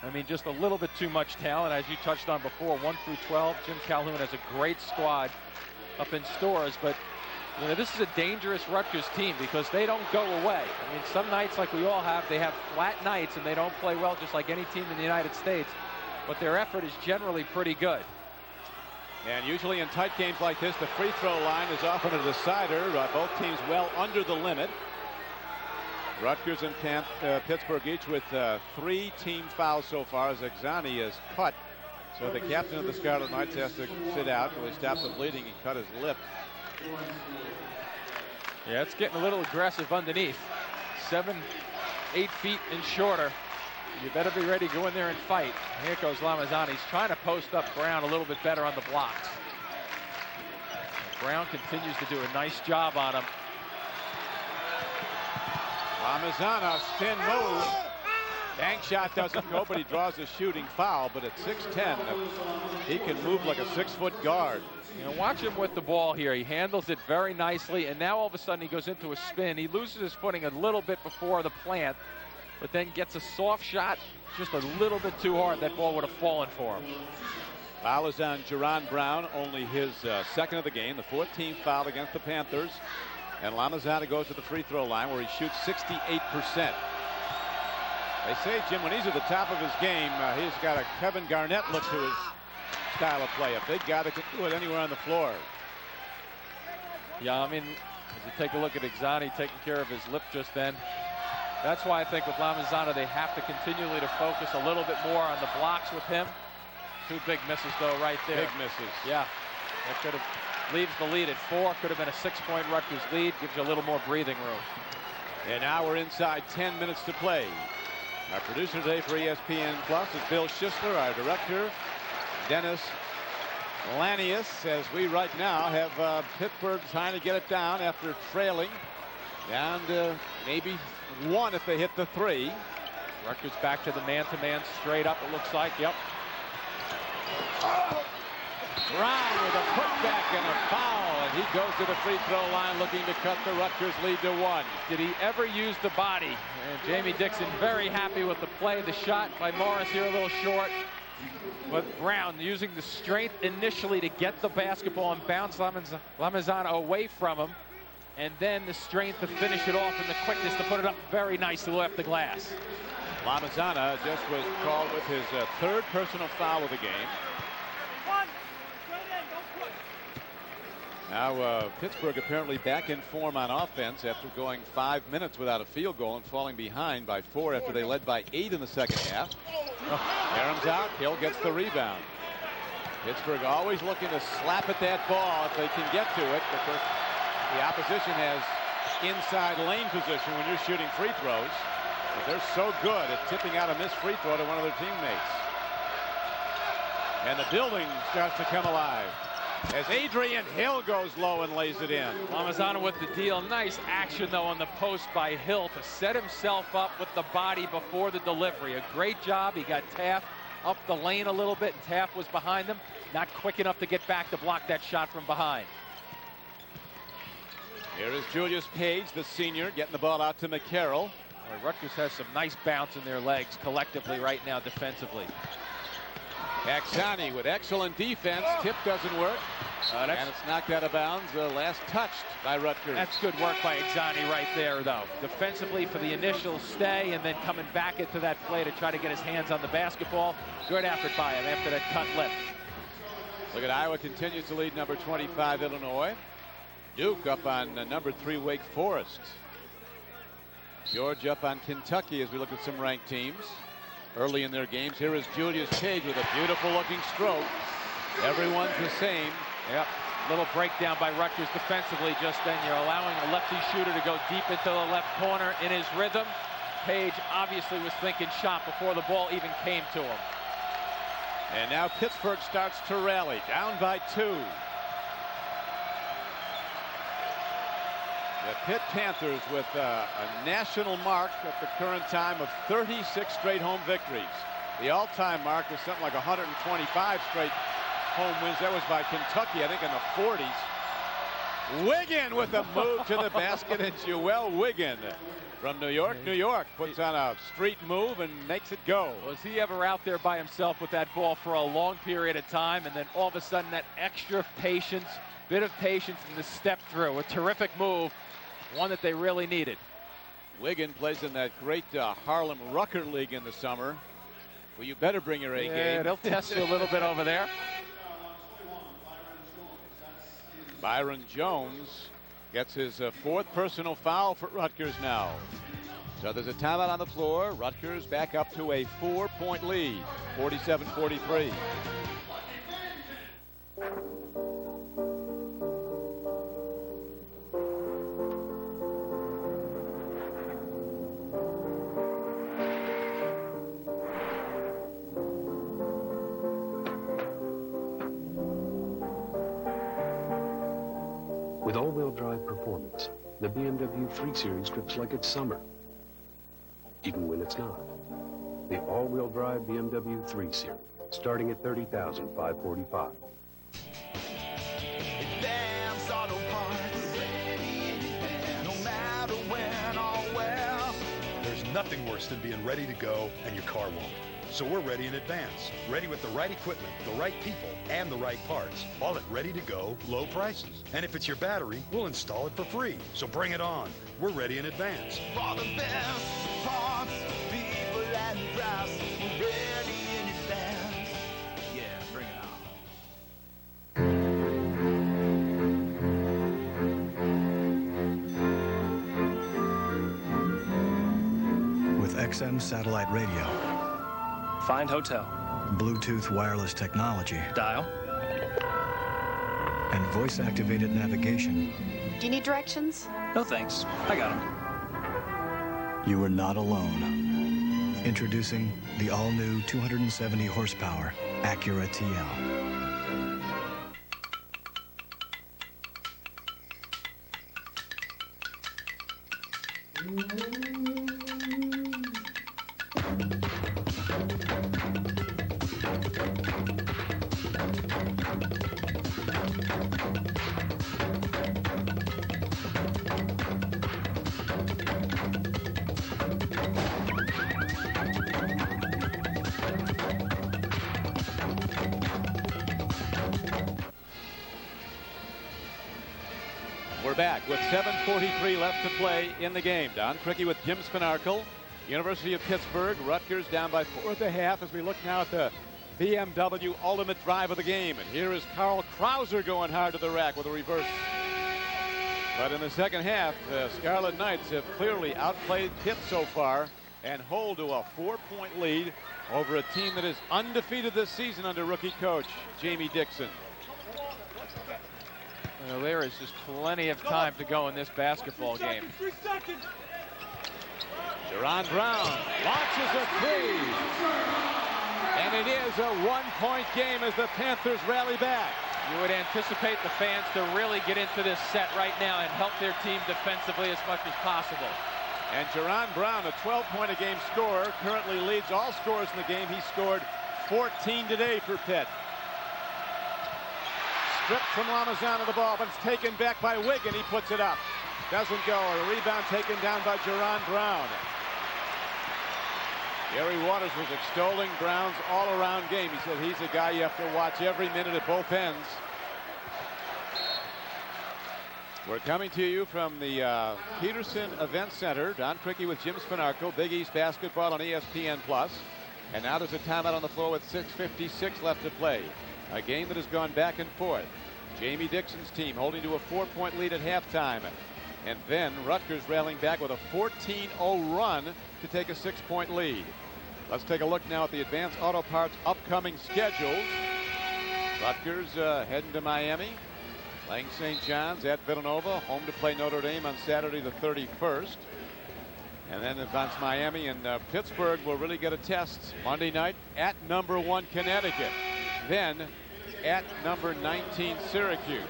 I mean, just a little bit too much talent, as you touched on before. 1 through 12, Jim Calhoun has a great squad up in Storrs, but you know, this is a dangerous Rutgers team because they don't go away. I mean, some nights, like we all have, they have flat nights and they don't play well, just like any team in the United States. But their effort is generally pretty good. And usually in tight games like this, the free throw line is often a decider. Both teams well under the limit. Rutgers and Pittsburgh each with 3 team fouls so far as Exani is cut. So the captain of the Scarlet Knights has to sit out until he stops the bleeding and cut his lip. Yeah, it's getting a little aggressive underneath. 7, 8 feet and shorter. You better be ready to go in there and fight. Here goes Lamazana. He's trying to post up Brown a little bit better on the blocks. Brown continues to do a nice job on him. Lamazana, spin move. Bank shot doesn't go, but he draws a shooting foul. But at 6'10", he can move like a 6-foot guard. You know, watch him with the ball here. He handles it very nicely, and now all of a sudden he goes into a spin. He loses his footing a little bit before the plant, but then gets a soft shot just a little bit too hard. That ball would have fallen for him. Foul is on Jerron Brown, only his second of the game, the 14th foul against the Panthers. And Lamazana goes to the free throw line where he shoots 68%. They say, Jim, when he's at the top of his game, he's got a Kevin Garnett look to his style of play. A big guy that can do it anywhere on the floor. Yeah, I mean, as you take a look at Exani taking care of his lip just then. That's why I think with Lamazana, they have to continually to focus a little bit more on the blocks with him. 2 big misses, though, right there. Big misses. Yeah. That could have leaves the lead at 4. Could have been a 6-point Rutgers lead. Gives you a little more breathing room. And now we're inside 10 minutes to play. Our producer today for ESPN Plus is Bill Schisler. Our director, Dennis Lanius, as we right now have Pittsburgh trying to get it down after trailing. Down to maybe 1 if they hit the 3. Rutgers back to the man-to-man straight up, it looks like. Yep. Brown with a putback and a foul, and he goes to the free throw line looking to cut the Rutgers lead to 1. Did he ever use the body? And Jamie Dixon very happy with the play. The shot by Morris here a little short. But Brown using the strength initially to get the basketball and bounce Lamazana away from him. And then the strength to finish it off and the quickness to put it up very nicely off the glass. Lamazana just was called with his 3rd personal foul of the game. Now Pittsburgh apparently back in form on offense after going 5 minutes without a field goal and falling behind by 4 after they led by 8 in the second half. Aram's out. Hill gets the rebound. Pittsburgh always looking to slap at that ball if they can get to it, because the opposition has inside lane position when you're shooting free throws. But they're so good at tipping out a missed free throw to one of their teammates. And the building starts to come alive as Adrian Hill goes low and lays it in. Lamazana with the deal. Nice action, though, on the post by Hill to set himself up with the body before the delivery. A great job. He got Taft up the lane a little bit, and Taft was behind him. Not quick enough to get back to block that shot from behind. Here is Julius Page, the senior, getting the ball out to McCarroll. Rutgers has some nice bounce in their legs collectively right now defensively. Axani with excellent defense. Tip doesn't work. And it's knocked out of bounds. Last touched by Rutgers. That's good work by Axani right there, though. Defensively for the initial stay and then coming back into that play to try to get his hands on the basketball. Good effort by him after that cut lip. Look at Iowa continues to lead number 25 Illinois. Duke up on number 3 Wake Forest. Georgia up on Kentucky as we look at some ranked teams early in their games. Here is Julius Page with a beautiful looking stroke. Everyone's the same. Yep. Little breakdown by Rutgers defensively just then. You're allowing a lefty shooter to go deep into the left corner in his rhythm. Page obviously was thinking shot before the ball even came to him. And now Pittsburgh starts to rally, down by 2. The Pitt Panthers with a national mark at the current time of 36 straight home victories. The all-time mark was something like 125 straight home wins. That was by Kentucky, I think, in the 40s. Wiggin with a move to the basket, and Joel Wiggin from New York. New York puts on a street move and makes it go. Was he ever out there by himself with that ball for a long period of time, and then all of a sudden that extra patience, bit of patience in the step through. A terrific move. One that they really needed. Wiggin plays in that great Harlem Rucker League in the summer. Well, you better bring your A game. Yeah, they'll test you a little bit over there. Byron Jones gets his 4th personal foul for Rutgers now. So there's a timeout on the floor. Rutgers back up to a 4-point lead, 47-43. With all-wheel drive performance, the BMW 3 Series grips like it's summer, even when it's not. The all-wheel drive BMW 3 Series, starting at $30,545. Advance Auto Parts, no matter when or where. There's nothing worse than being ready to go and your car won't. So we're ready in advance. Ready with the right equipment, the right people, and the right parts. All at ready-to-go, low prices. And if it's your battery, we'll install it for free. So bring it on. We're ready in advance. For the best parts, people, and price, we're ready in advance. Yeah, bring it on. XM satellite radio. Find hotel. Bluetooth wireless technology. Dial. And voice-activated navigation. Do you need directions? No thanks. I got them. You are not alone. Introducing the all-new 270 horsepower Acura TL. We're back with 7:43 left to play in the game. Don Criqui with Jim Spinarkle. University of Pittsburgh. Rutgers down by 4.5 as we look now at the BMW ultimate drive of the game. And here is Carl Krauser going hard to the rack with a reverse. But in the second half, the Scarlet Knights have clearly outplayed Pitt so far and hold to a 4-point lead over a team that is undefeated this season under rookie coach Jamie Dixon. Well, there is just plenty of time to go in this basketball game. Jerron Brown launches a three. And it is a one-point game as the Panthers rally back. You would anticipate the fans to really get into this set right now and help their team defensively as much as possible. And Jerron Brown, a 12-point-a-game scorer, currently leads all scorers in the game. He scored 14 today for Pitt. Stripped from Lamazana the ball, but it's taken back by Wiggin. He puts it up. Doesn't go. A rebound taken down by Jerron Brown. Gary Waters was extolling Brown's all-around game. He said he's a guy you have to watch every minute at both ends. We're coming to you from the Peterson Event Center. Don Criqui with Jim Spinarkle. Big East basketball on ESPN+. And now there's a timeout on the floor with 6:56 left to play. A game that has gone back and forth. Jamie Dixon's team holding to a 4-point lead at halftime. And then Rutgers rallying back with a 14-0 run to take a 6-point lead. Let's take a look now at the Advanced Auto Parts upcoming schedules. Rutgers heading to Miami, playing St. John's at Villanova, home to play Notre Dame on Saturday the 31st. And then advance Miami, and Pittsburgh will really get a test Monday night at #1 Connecticut. Then at number 19 Syracuse.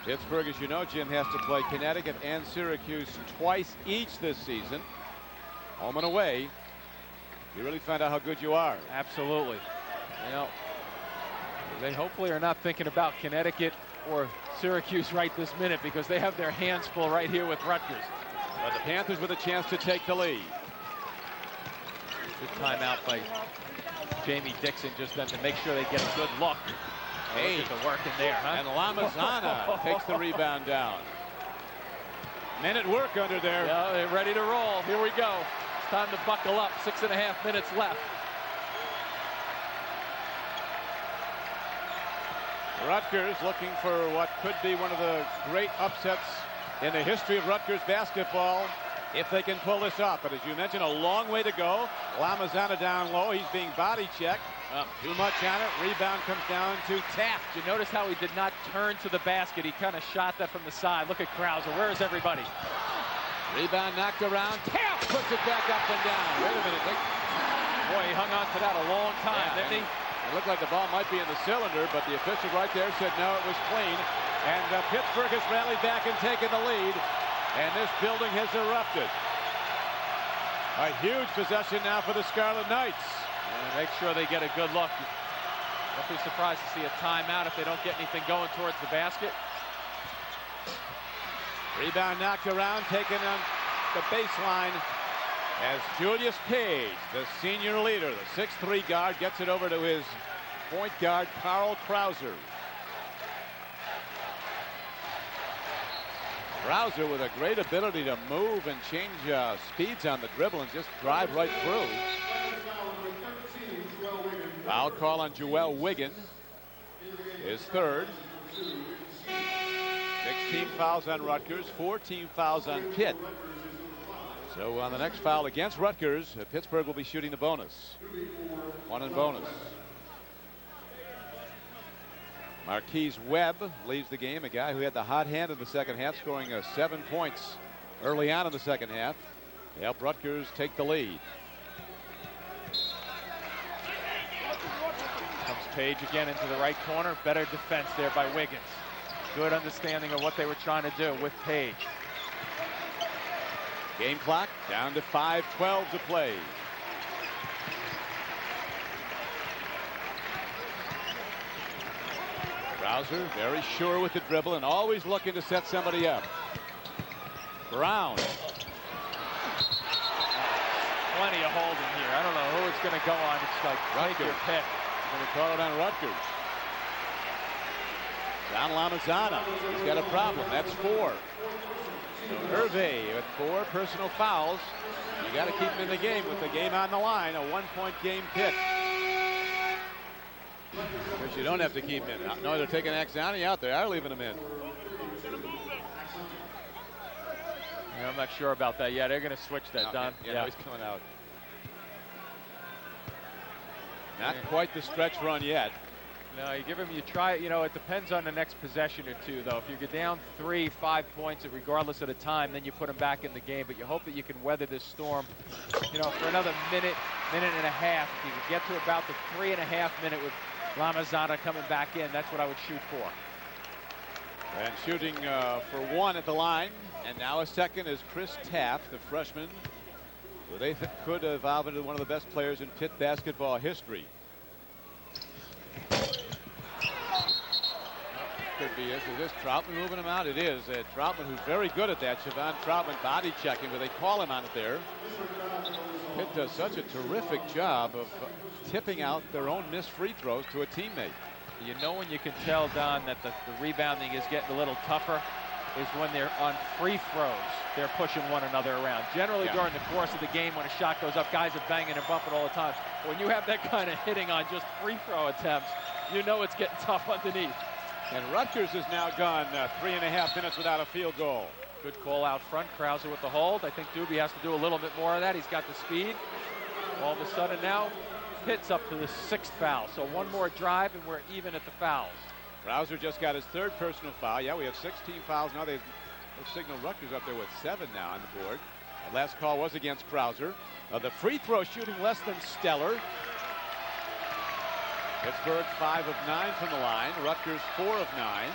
Pittsburgh, as you know, Jim, has to play Connecticut and Syracuse twice each this season. Home and away. You really find out how good you are. Absolutely. You know, they hopefully are not thinking about Connecticut or Syracuse right this minute because they have their hands full right here with Rutgers. But the Panthers with a chance to take the lead. Good timeout by Jamie Dixon just then to make sure they get a good look. Hey, look at the work in there, huh? And Lamazana takes the rebound down. Men at work under there. Yeah, they're ready to roll. Here we go. It's time to buckle up. 6.5 minutes left. Rutgers looking for what could be one of the great upsets in the history of Rutgers basketball if they can pull this off. But as you mentioned, a long way to go. Lamazana down low. He's being body checked. Too much on it. Rebound comes down to Taft. Did you notice how he did not turn to the basket? He kind of shot that from the side. Look at Krauser. Where is everybody? Rebound knocked around. Taft puts it back up and down. Wait a minute, Nick. Boy, he hung on to that a long time, didn't he? It looked like the ball might be in the cylinder, but the official right there said no, it was clean. And Pittsburgh has rallied back and taken the lead. And this building has erupted. A huge possession now for the Scarlet Knights. And make sure they get a good look. Don't be surprised to see a timeout if they don't get anything going towards the basket. Rebound knocked around, taken on the baseline as Julius Page, the senior leader, the 6'3" guard, gets it over to his point guard, Carl Krauser. Krauser with a great ability to move and change speeds on the dribble and just drive right through. Foul call on Joel Wiggin, his third. 6 team fouls on Rutgers, 4 team fouls on Pitt. So on the next foul against Rutgers, Pittsburgh will be shooting the bonus. 1 in bonus. Marquise Webb leaves the game, a guy who had the hot hand in the second half, scoring 7 points early on in the second half to help Rutgers take the lead. Comes Page again into the right corner. Better defense there by Wiggins. Good understanding of what they were trying to do with Page. Game clock down to 5:12 to play. Krauser very sure with the dribble and always looking to set somebody up. Brown. Plenty of holding here. I don't know who it's going to go on. It's like take your pick. Going to call it on Rutgers. John Lamazana. He's got a problem. That's 4. So Hervé with 4 personal fouls. You got to keep him in the game with the game on the line. A 1-point game Pitt. Because you don't have to keep him in. No, they're taking Axani out. They are leaving him in. Yeah, I'm not sure about that. Yeah, they're going to switch that, Don. Yeah, no, he's coming out. Not quite the stretch run yet. No, you give him, you try it. You know, it depends on the next possession or two, though. If you get down 3, 5 points, regardless of the time, then you put him back in the game. But you hope that you can weather this storm, you know, for another minute, minute and a half. If you can get to about the 3.5 minute with Lamazana coming back in, that's what I would shoot for. And shooting for 1 at the line. And now a second is Chris Taft, the freshman, who they could evolve into one of the best players in Pitt basketball history. Could be. Is this Troutman moving him out? It is. Troutman, who's very good at that. Siobhan Troutman body checking, but they call him on it there. Pitt does such a terrific job of tipping out their own missed free throws to a teammate. You know when you can tell, Don, that the rebounding is getting a little tougher is when they're on free throws. They're pushing one another around. Generally during the course of the game when a shot goes up, guys are banging and bumping all the time. When you have that kind of hitting on just free throw attempts, you know it's getting tough underneath. And Rutgers has now gone 3.5 minutes without a field goal. Good call out front. Krauser with the hold. I think Doobie has to do a little bit more of that. He's got the speed. All of a sudden now, Pitt's up to the 6th foul. So 1 more drive and we're even at the fouls. Krauser just got his 3rd personal foul. Yeah, we have 16 fouls now. They've signaled Rutgers up there with 7 now on the board. That last call was against Krauser. The free throw shooting less than stellar. Pittsburgh 5 of 9 from the line. Rutgers 4 of 9.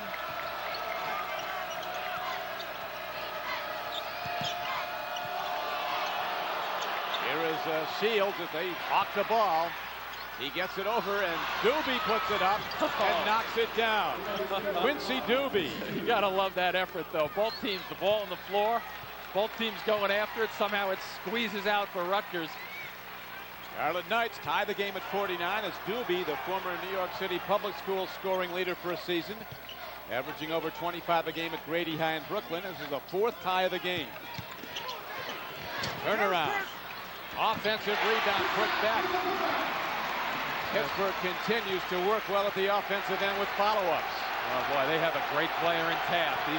Here is Shields as they hawk the ball. He gets it over and Doobie puts it up and knocks it down. Quincy Doobie. You gotta love that effort though. Both teams, the ball on the floor, both teams going after it. Somehow it squeezes out for Rutgers. Scarlet Knights tie the game at 49 as Doobie, the former New York City public school scoring leader for a season, averaging over 25 a game at Grady High in Brooklyn. This is the 4th tie of the game. Turnaround. Offensive rebound, put back. Pittsburgh continues to work well at the offensive end with follow-ups. Oh boy, they have a great player in Taft. He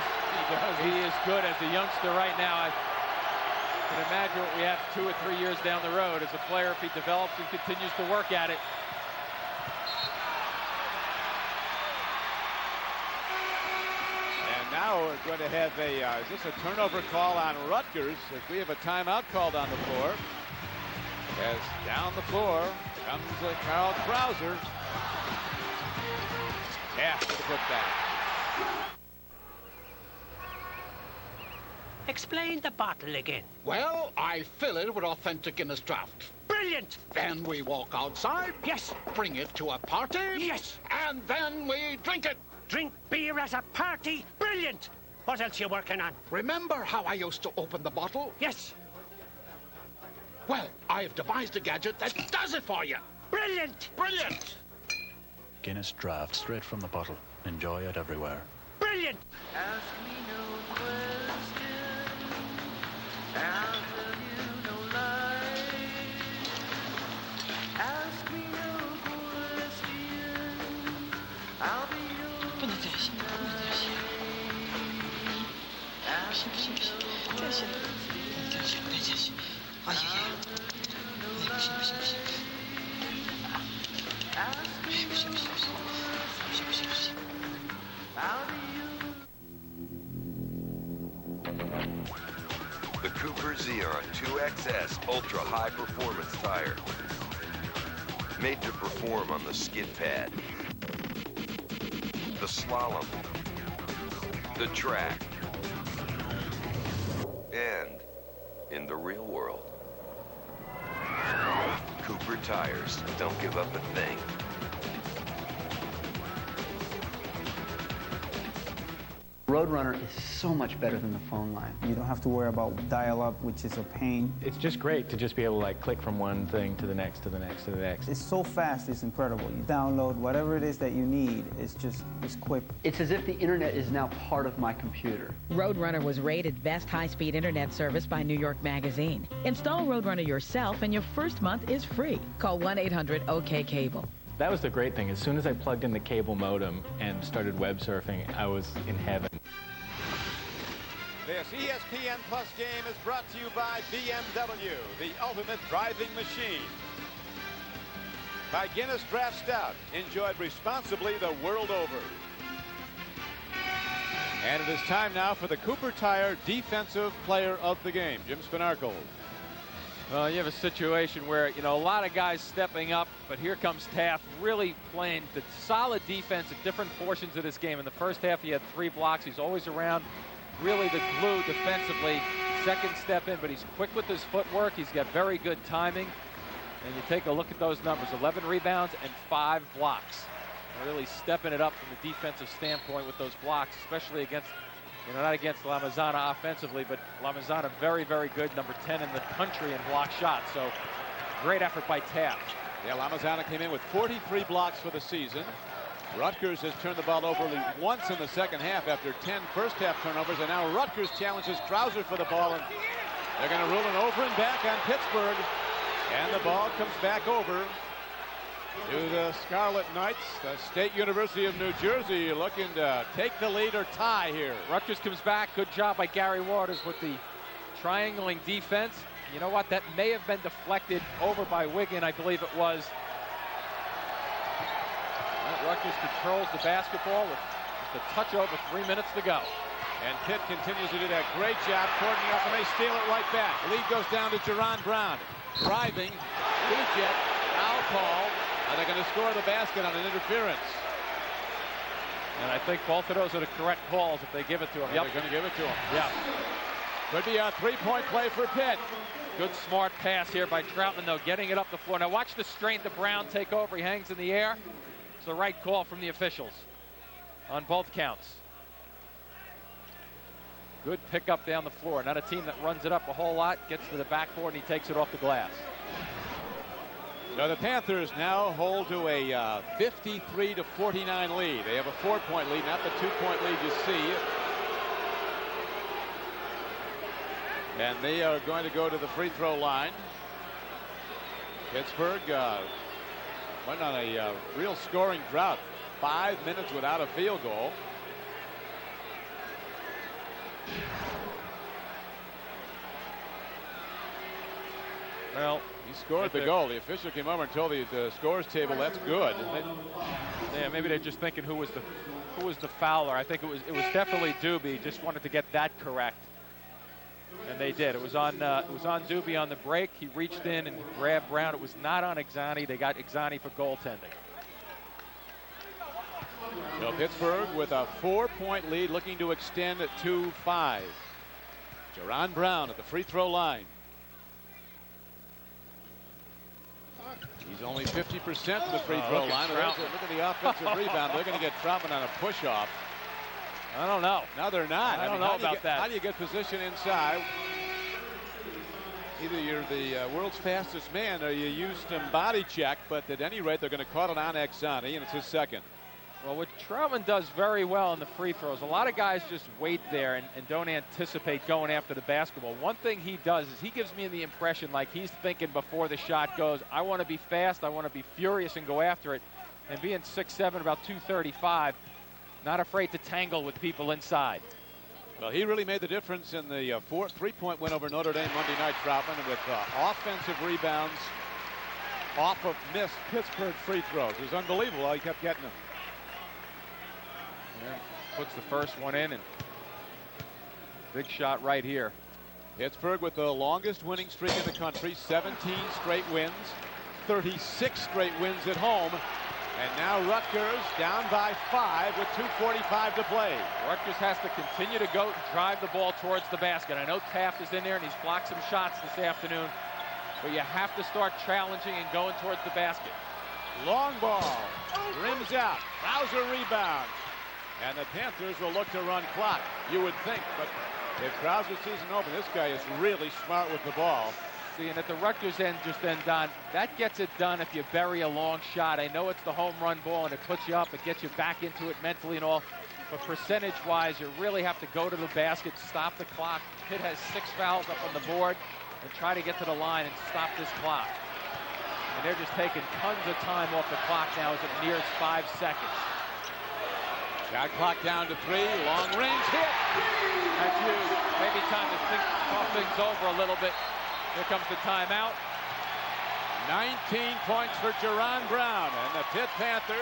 is good as a youngster right now. I can imagine what we have 2 or 3 years down the road as a player if he develops and continues to work at it. And now we're going to have is this a turnover call on Rutgers as we have a timeout called on the floor. As down the floor comes Carl Krauser. Taft for the putback. Explain the bottle again. Well, I fill it with authentic Guinness draft. Brilliant! Then we walk outside. Yes. Bring it to a party. Yes. And then we drink it. Drink beer at a party? Brilliant! What else you working on? Remember how I used to open the bottle? Yes. Well, I've devised a gadget that does it for you. Brilliant! Brilliant! Guinness Draft, straight from the bottle. Enjoy it everywhere. Brilliant! Ask me no question. I'll tell you no lie. Ask me no question. I'll be yours. Ask me no question. The Cooper Xeon 2XS Ultra High Performance Tire. Made to perform on the skid pad, the slalom, the track, and in the real world. Cooper tires don't give up a thing. Roadrunner is so much better than the phone line. You don't have to worry about dial-up, which is a pain. It's just great to just be able to like click from one thing to the next, to the next, to the next. It's so fast, it's incredible. You download whatever it is that you need. It's quick. It's as if the internet is now part of my computer. Roadrunner was rated best high-speed internet service by New York Magazine. Install Roadrunner yourself and your first month is free. Call 1-800-OK-CABLE. That was the great thing. As soon as I plugged in the cable modem and started web surfing, I was in heaven. This ESPN Plus game is brought to you by BMW, the ultimate driving machine. By Guinness Draft Stout, enjoyed responsibly the world over. And it is time now for the Cooper Tire Defensive Player of the Game, Jim Spanarkel. Well, you have a situation where, you know, a lot of guys stepping up, but here comes Taft really playing the solid defense at different portions of this game. In the first half, he had 3 blocks. He's always around, really the glue defensively. Second step in, but he's quick with his footwork. He's got very good timing. And you take a look at those numbers, 11 rebounds and 5 blocks. Really stepping it up from the defensive standpoint with those blocks, especially against, you know, not against La Mazzana offensively, but La Mazzana very, very good, number 10 in the country in block shots. So great effort by Taft. Yeah, La Mazzana came in with 43 blocks for the season. Rutgers has turned the ball over only once in the second half after 10 first-half turnovers, and now Rutgers challenges Krauser for the ball, and they're going to rule it over and back on Pittsburgh, and the ball comes back over to the Scarlet Knights. The State University of New Jersey looking to take the lead or tie here. Rutgers comes back. Good job by Gary Waters with the triangling defense. You know what? That may have been deflected over by Wigan, I believe it was. Rutgers controls the basketball with just a touch over 3 minutes to go. And Pitt continues to do that great job courting up, and they steal it right back. Lead goes down to Jerron Brown. Driving, jet, foul call, and they're going to score the basket on an interference. And I think both of those are the correct calls if they give it to him. Yep. They're going to give it to him. Yeah. Could be a three-point play for Pitt. Good smart pass here by Troutman, though, getting it up the floor. Now watch the strength of Brown take over. He hangs in the air. It's the right call from the officials on both counts. Good pickup down the floor. Not a team that runs it up a whole lot, gets to the backboard, and he takes it off the glass. So the Panthers now hold to a 53-49 lead. They have a 4-point lead, not the 2-point lead you see. And they are going to go to the free throw line. Pittsburgh went on a real scoring drought. 5 minutes without a field goal. Well, he scored the goal. The official came over and told the scores table that's good. Yeah, maybe they're just thinking who was the fouler. I think it was definitely Doobie. Just wanted to get that correct, and they did. It was on Doobie on the break. He reached in and grabbed Brown. It was not on Exani. They got Exani for goaltending. So Pittsburgh with a 4-point lead, looking to extend it to 5. Jerron Brown at the free throw line. He's only 50% from the free throw line. Look at the offensive rebound. They're going to get Troutman on a push-off. I don't know. No, they're not. I don't know about that. How do you get position inside? Either you're the world's fastest man or you use some body check, but at any rate, they're going to call it on Exani, and it's his second. Well, what Troutman does very well in the free throws, a lot of guys just wait there and don't anticipate going after the basketball. One thing he does is he gives me the impression like he's thinking before the shot goes, I want to be fast, I want to be furious and go after it. And being 6'7", about 235, not afraid to tangle with people inside. Well, he really made the difference in the 3-point win over Notre Dame Monday night, Troutman, with offensive rebounds off of missed Pittsburgh free throws. It was unbelievable how he kept getting them. Yeah, puts the first one in, and big shot right here. Pittsburgh with the longest winning streak in the country, 17 straight wins, 36 straight wins at home. And now Rutgers down by 5 with 2:45 to play. Rutgers has to continue to go drive the ball towards the basket. I know Taft is in there and he's blocked some shots this afternoon, but you have to start challenging and going towards the basket. Long ball, rims out, Krauser rebound. And the Panthers will look to run clock, you would think, but if Krauser sees an open, this guy is really smart with the ball. And at the Rutgers end, Don, that gets it done if you bury a long shot. I know it's the home run ball and it puts you up, it gets you back into it mentally and all, but percentage-wise, you really have to go to the basket, stop the clock. Pitt has 6 fouls up on the board, and try to get to the line and stop this clock. And they're just taking tons of time off the clock now as it nears 5 seconds. Shot clock down to 3, long range hit. That's huge. Maybe time to talk things over a little bit. Here comes the timeout. 19 points for Jerron Brown, and the Pitt Panthers,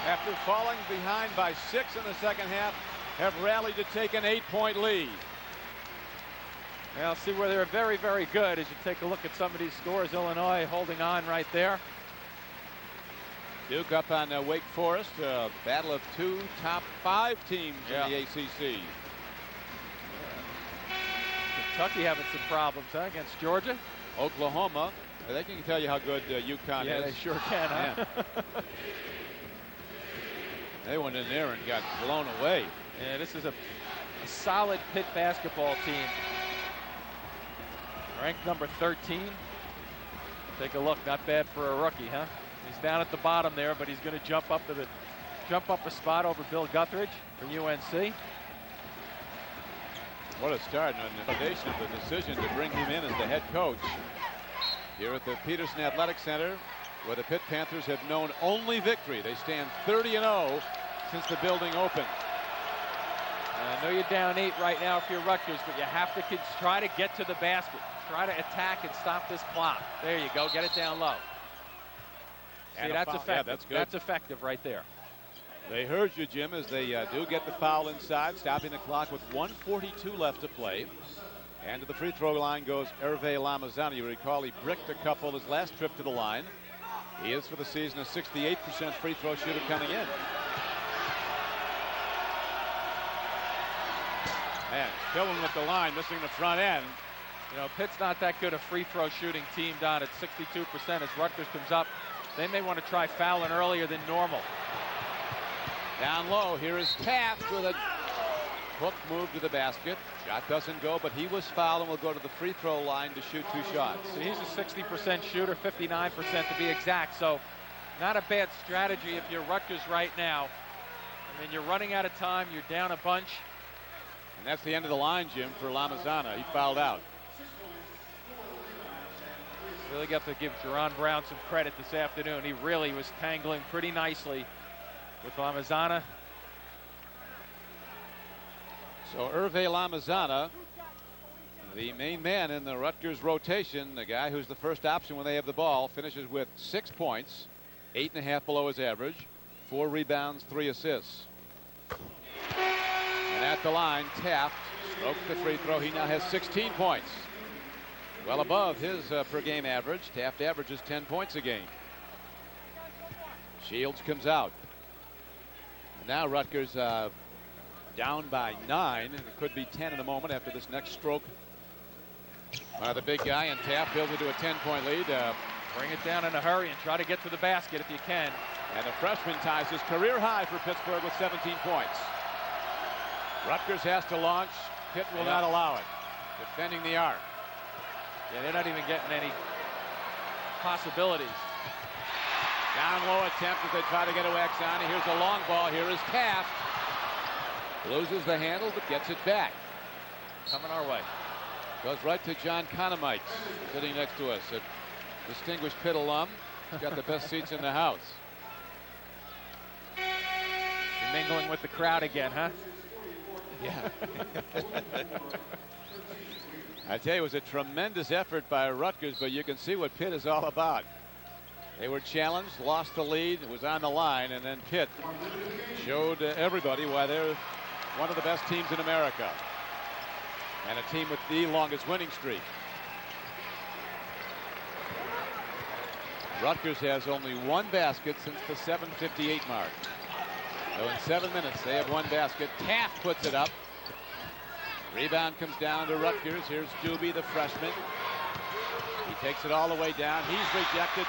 after falling behind by 6 in the second half, have rallied to take an 8-point lead. Now see where they're very, very good as you take a look at some of these scores. Illinois holding on right there. Duke up on Wake Forest, a battle of 2 top 5 teams in the ACC. Kentucky having some problems, against Georgia. Oklahoma, they can tell you how good UConn is. Yeah, they sure can, huh? They went in there and got blown away. Yeah, this is a solid Pitt basketball team. Ranked number 13. Take a look, not bad for a rookie, huh? He's down at the bottom there, but he's going to jump up a spot over Bill Guthridge for UNC. What a start on the foundation of the decision to bring him in as the head coach here at the Peterson Athletic Center, where the Pitt Panthers have known only victory. They stand 30-0 since the building opened. I know you're down 8 right now if you're Rutgers, but you have to try to get to the basket. Try to attack and stop this clock. There you go. Get it down low. See, that's effective. Yeah, that's good. That's effective right there. They heard you, Jim, as they do get the foul inside, stopping the clock with 1:42 left to play. And to the free throw line goes Hervé Lamazana. You recall he bricked a couple his last trip to the line. He is for the season a 68% free throw shooter coming in. And killing with the line, missing the front end. You know, Pitt's not that good a free throw shooting team down at 62% as Rutgers comes up. They may want to try fouling earlier than normal. Down low, here is Taft with a hook move to the basket. Shot doesn't go, but he was fouled and will go to the free throw line to shoot 2 shots. So he's a 60% shooter, 59% to be exact. So not a bad strategy if you're Rutgers right now. I mean, you're running out of time, you're down a bunch. And that's the end of the line, Jim, for Lamazana. He fouled out. Really got to give Jerron Brown some credit this afternoon. He really was tangling pretty nicely with Lamazana. So Hervé Lamazana, the main man in the Rutgers rotation, the guy who's the first option when they have the ball, finishes with 6 points, 8.5 below his average, 4 rebounds, 3 assists. And at the line, Taft stroked the free throw. He now has 16 points. Well above his per game average. Taft averages 10 points a game. Shields comes out. And now Rutgers down by 9, and it could be 10 in a moment after this next stroke. The big guy, and Taft builds it to a 10-point lead. Bring it down in a hurry and try to get to the basket if you can. And the freshman ties his career high for Pittsburgh with 17 points. Rutgers has to launch. Pitt will not allow it. Defending the arc. Yeah, they're not even getting any possibilities. Down low attempt as they try to get a wax on. Here's a long ball. Here is Taft. Loses the handle, but gets it back. Coming our way. Goes right to John Conomite, sitting next to us. A distinguished Pitt alum. He's got the best seats in the house. You're mingling with the crowd again, huh? Yeah. I tell you, it was a tremendous effort by Rutgers, but you can see what Pitt is all about. They were challenged, lost the lead, it was on the line, and then Pitt showed everybody why they're one of the best teams in America and a team with the longest winning streak. Rutgers has only one basket since the 7:58 mark. So in 7 minutes, they have one basket. Taft puts it up. Rebound comes down to Rutgers. Here's Doobie, the freshman. He takes it all the way down. He's rejected.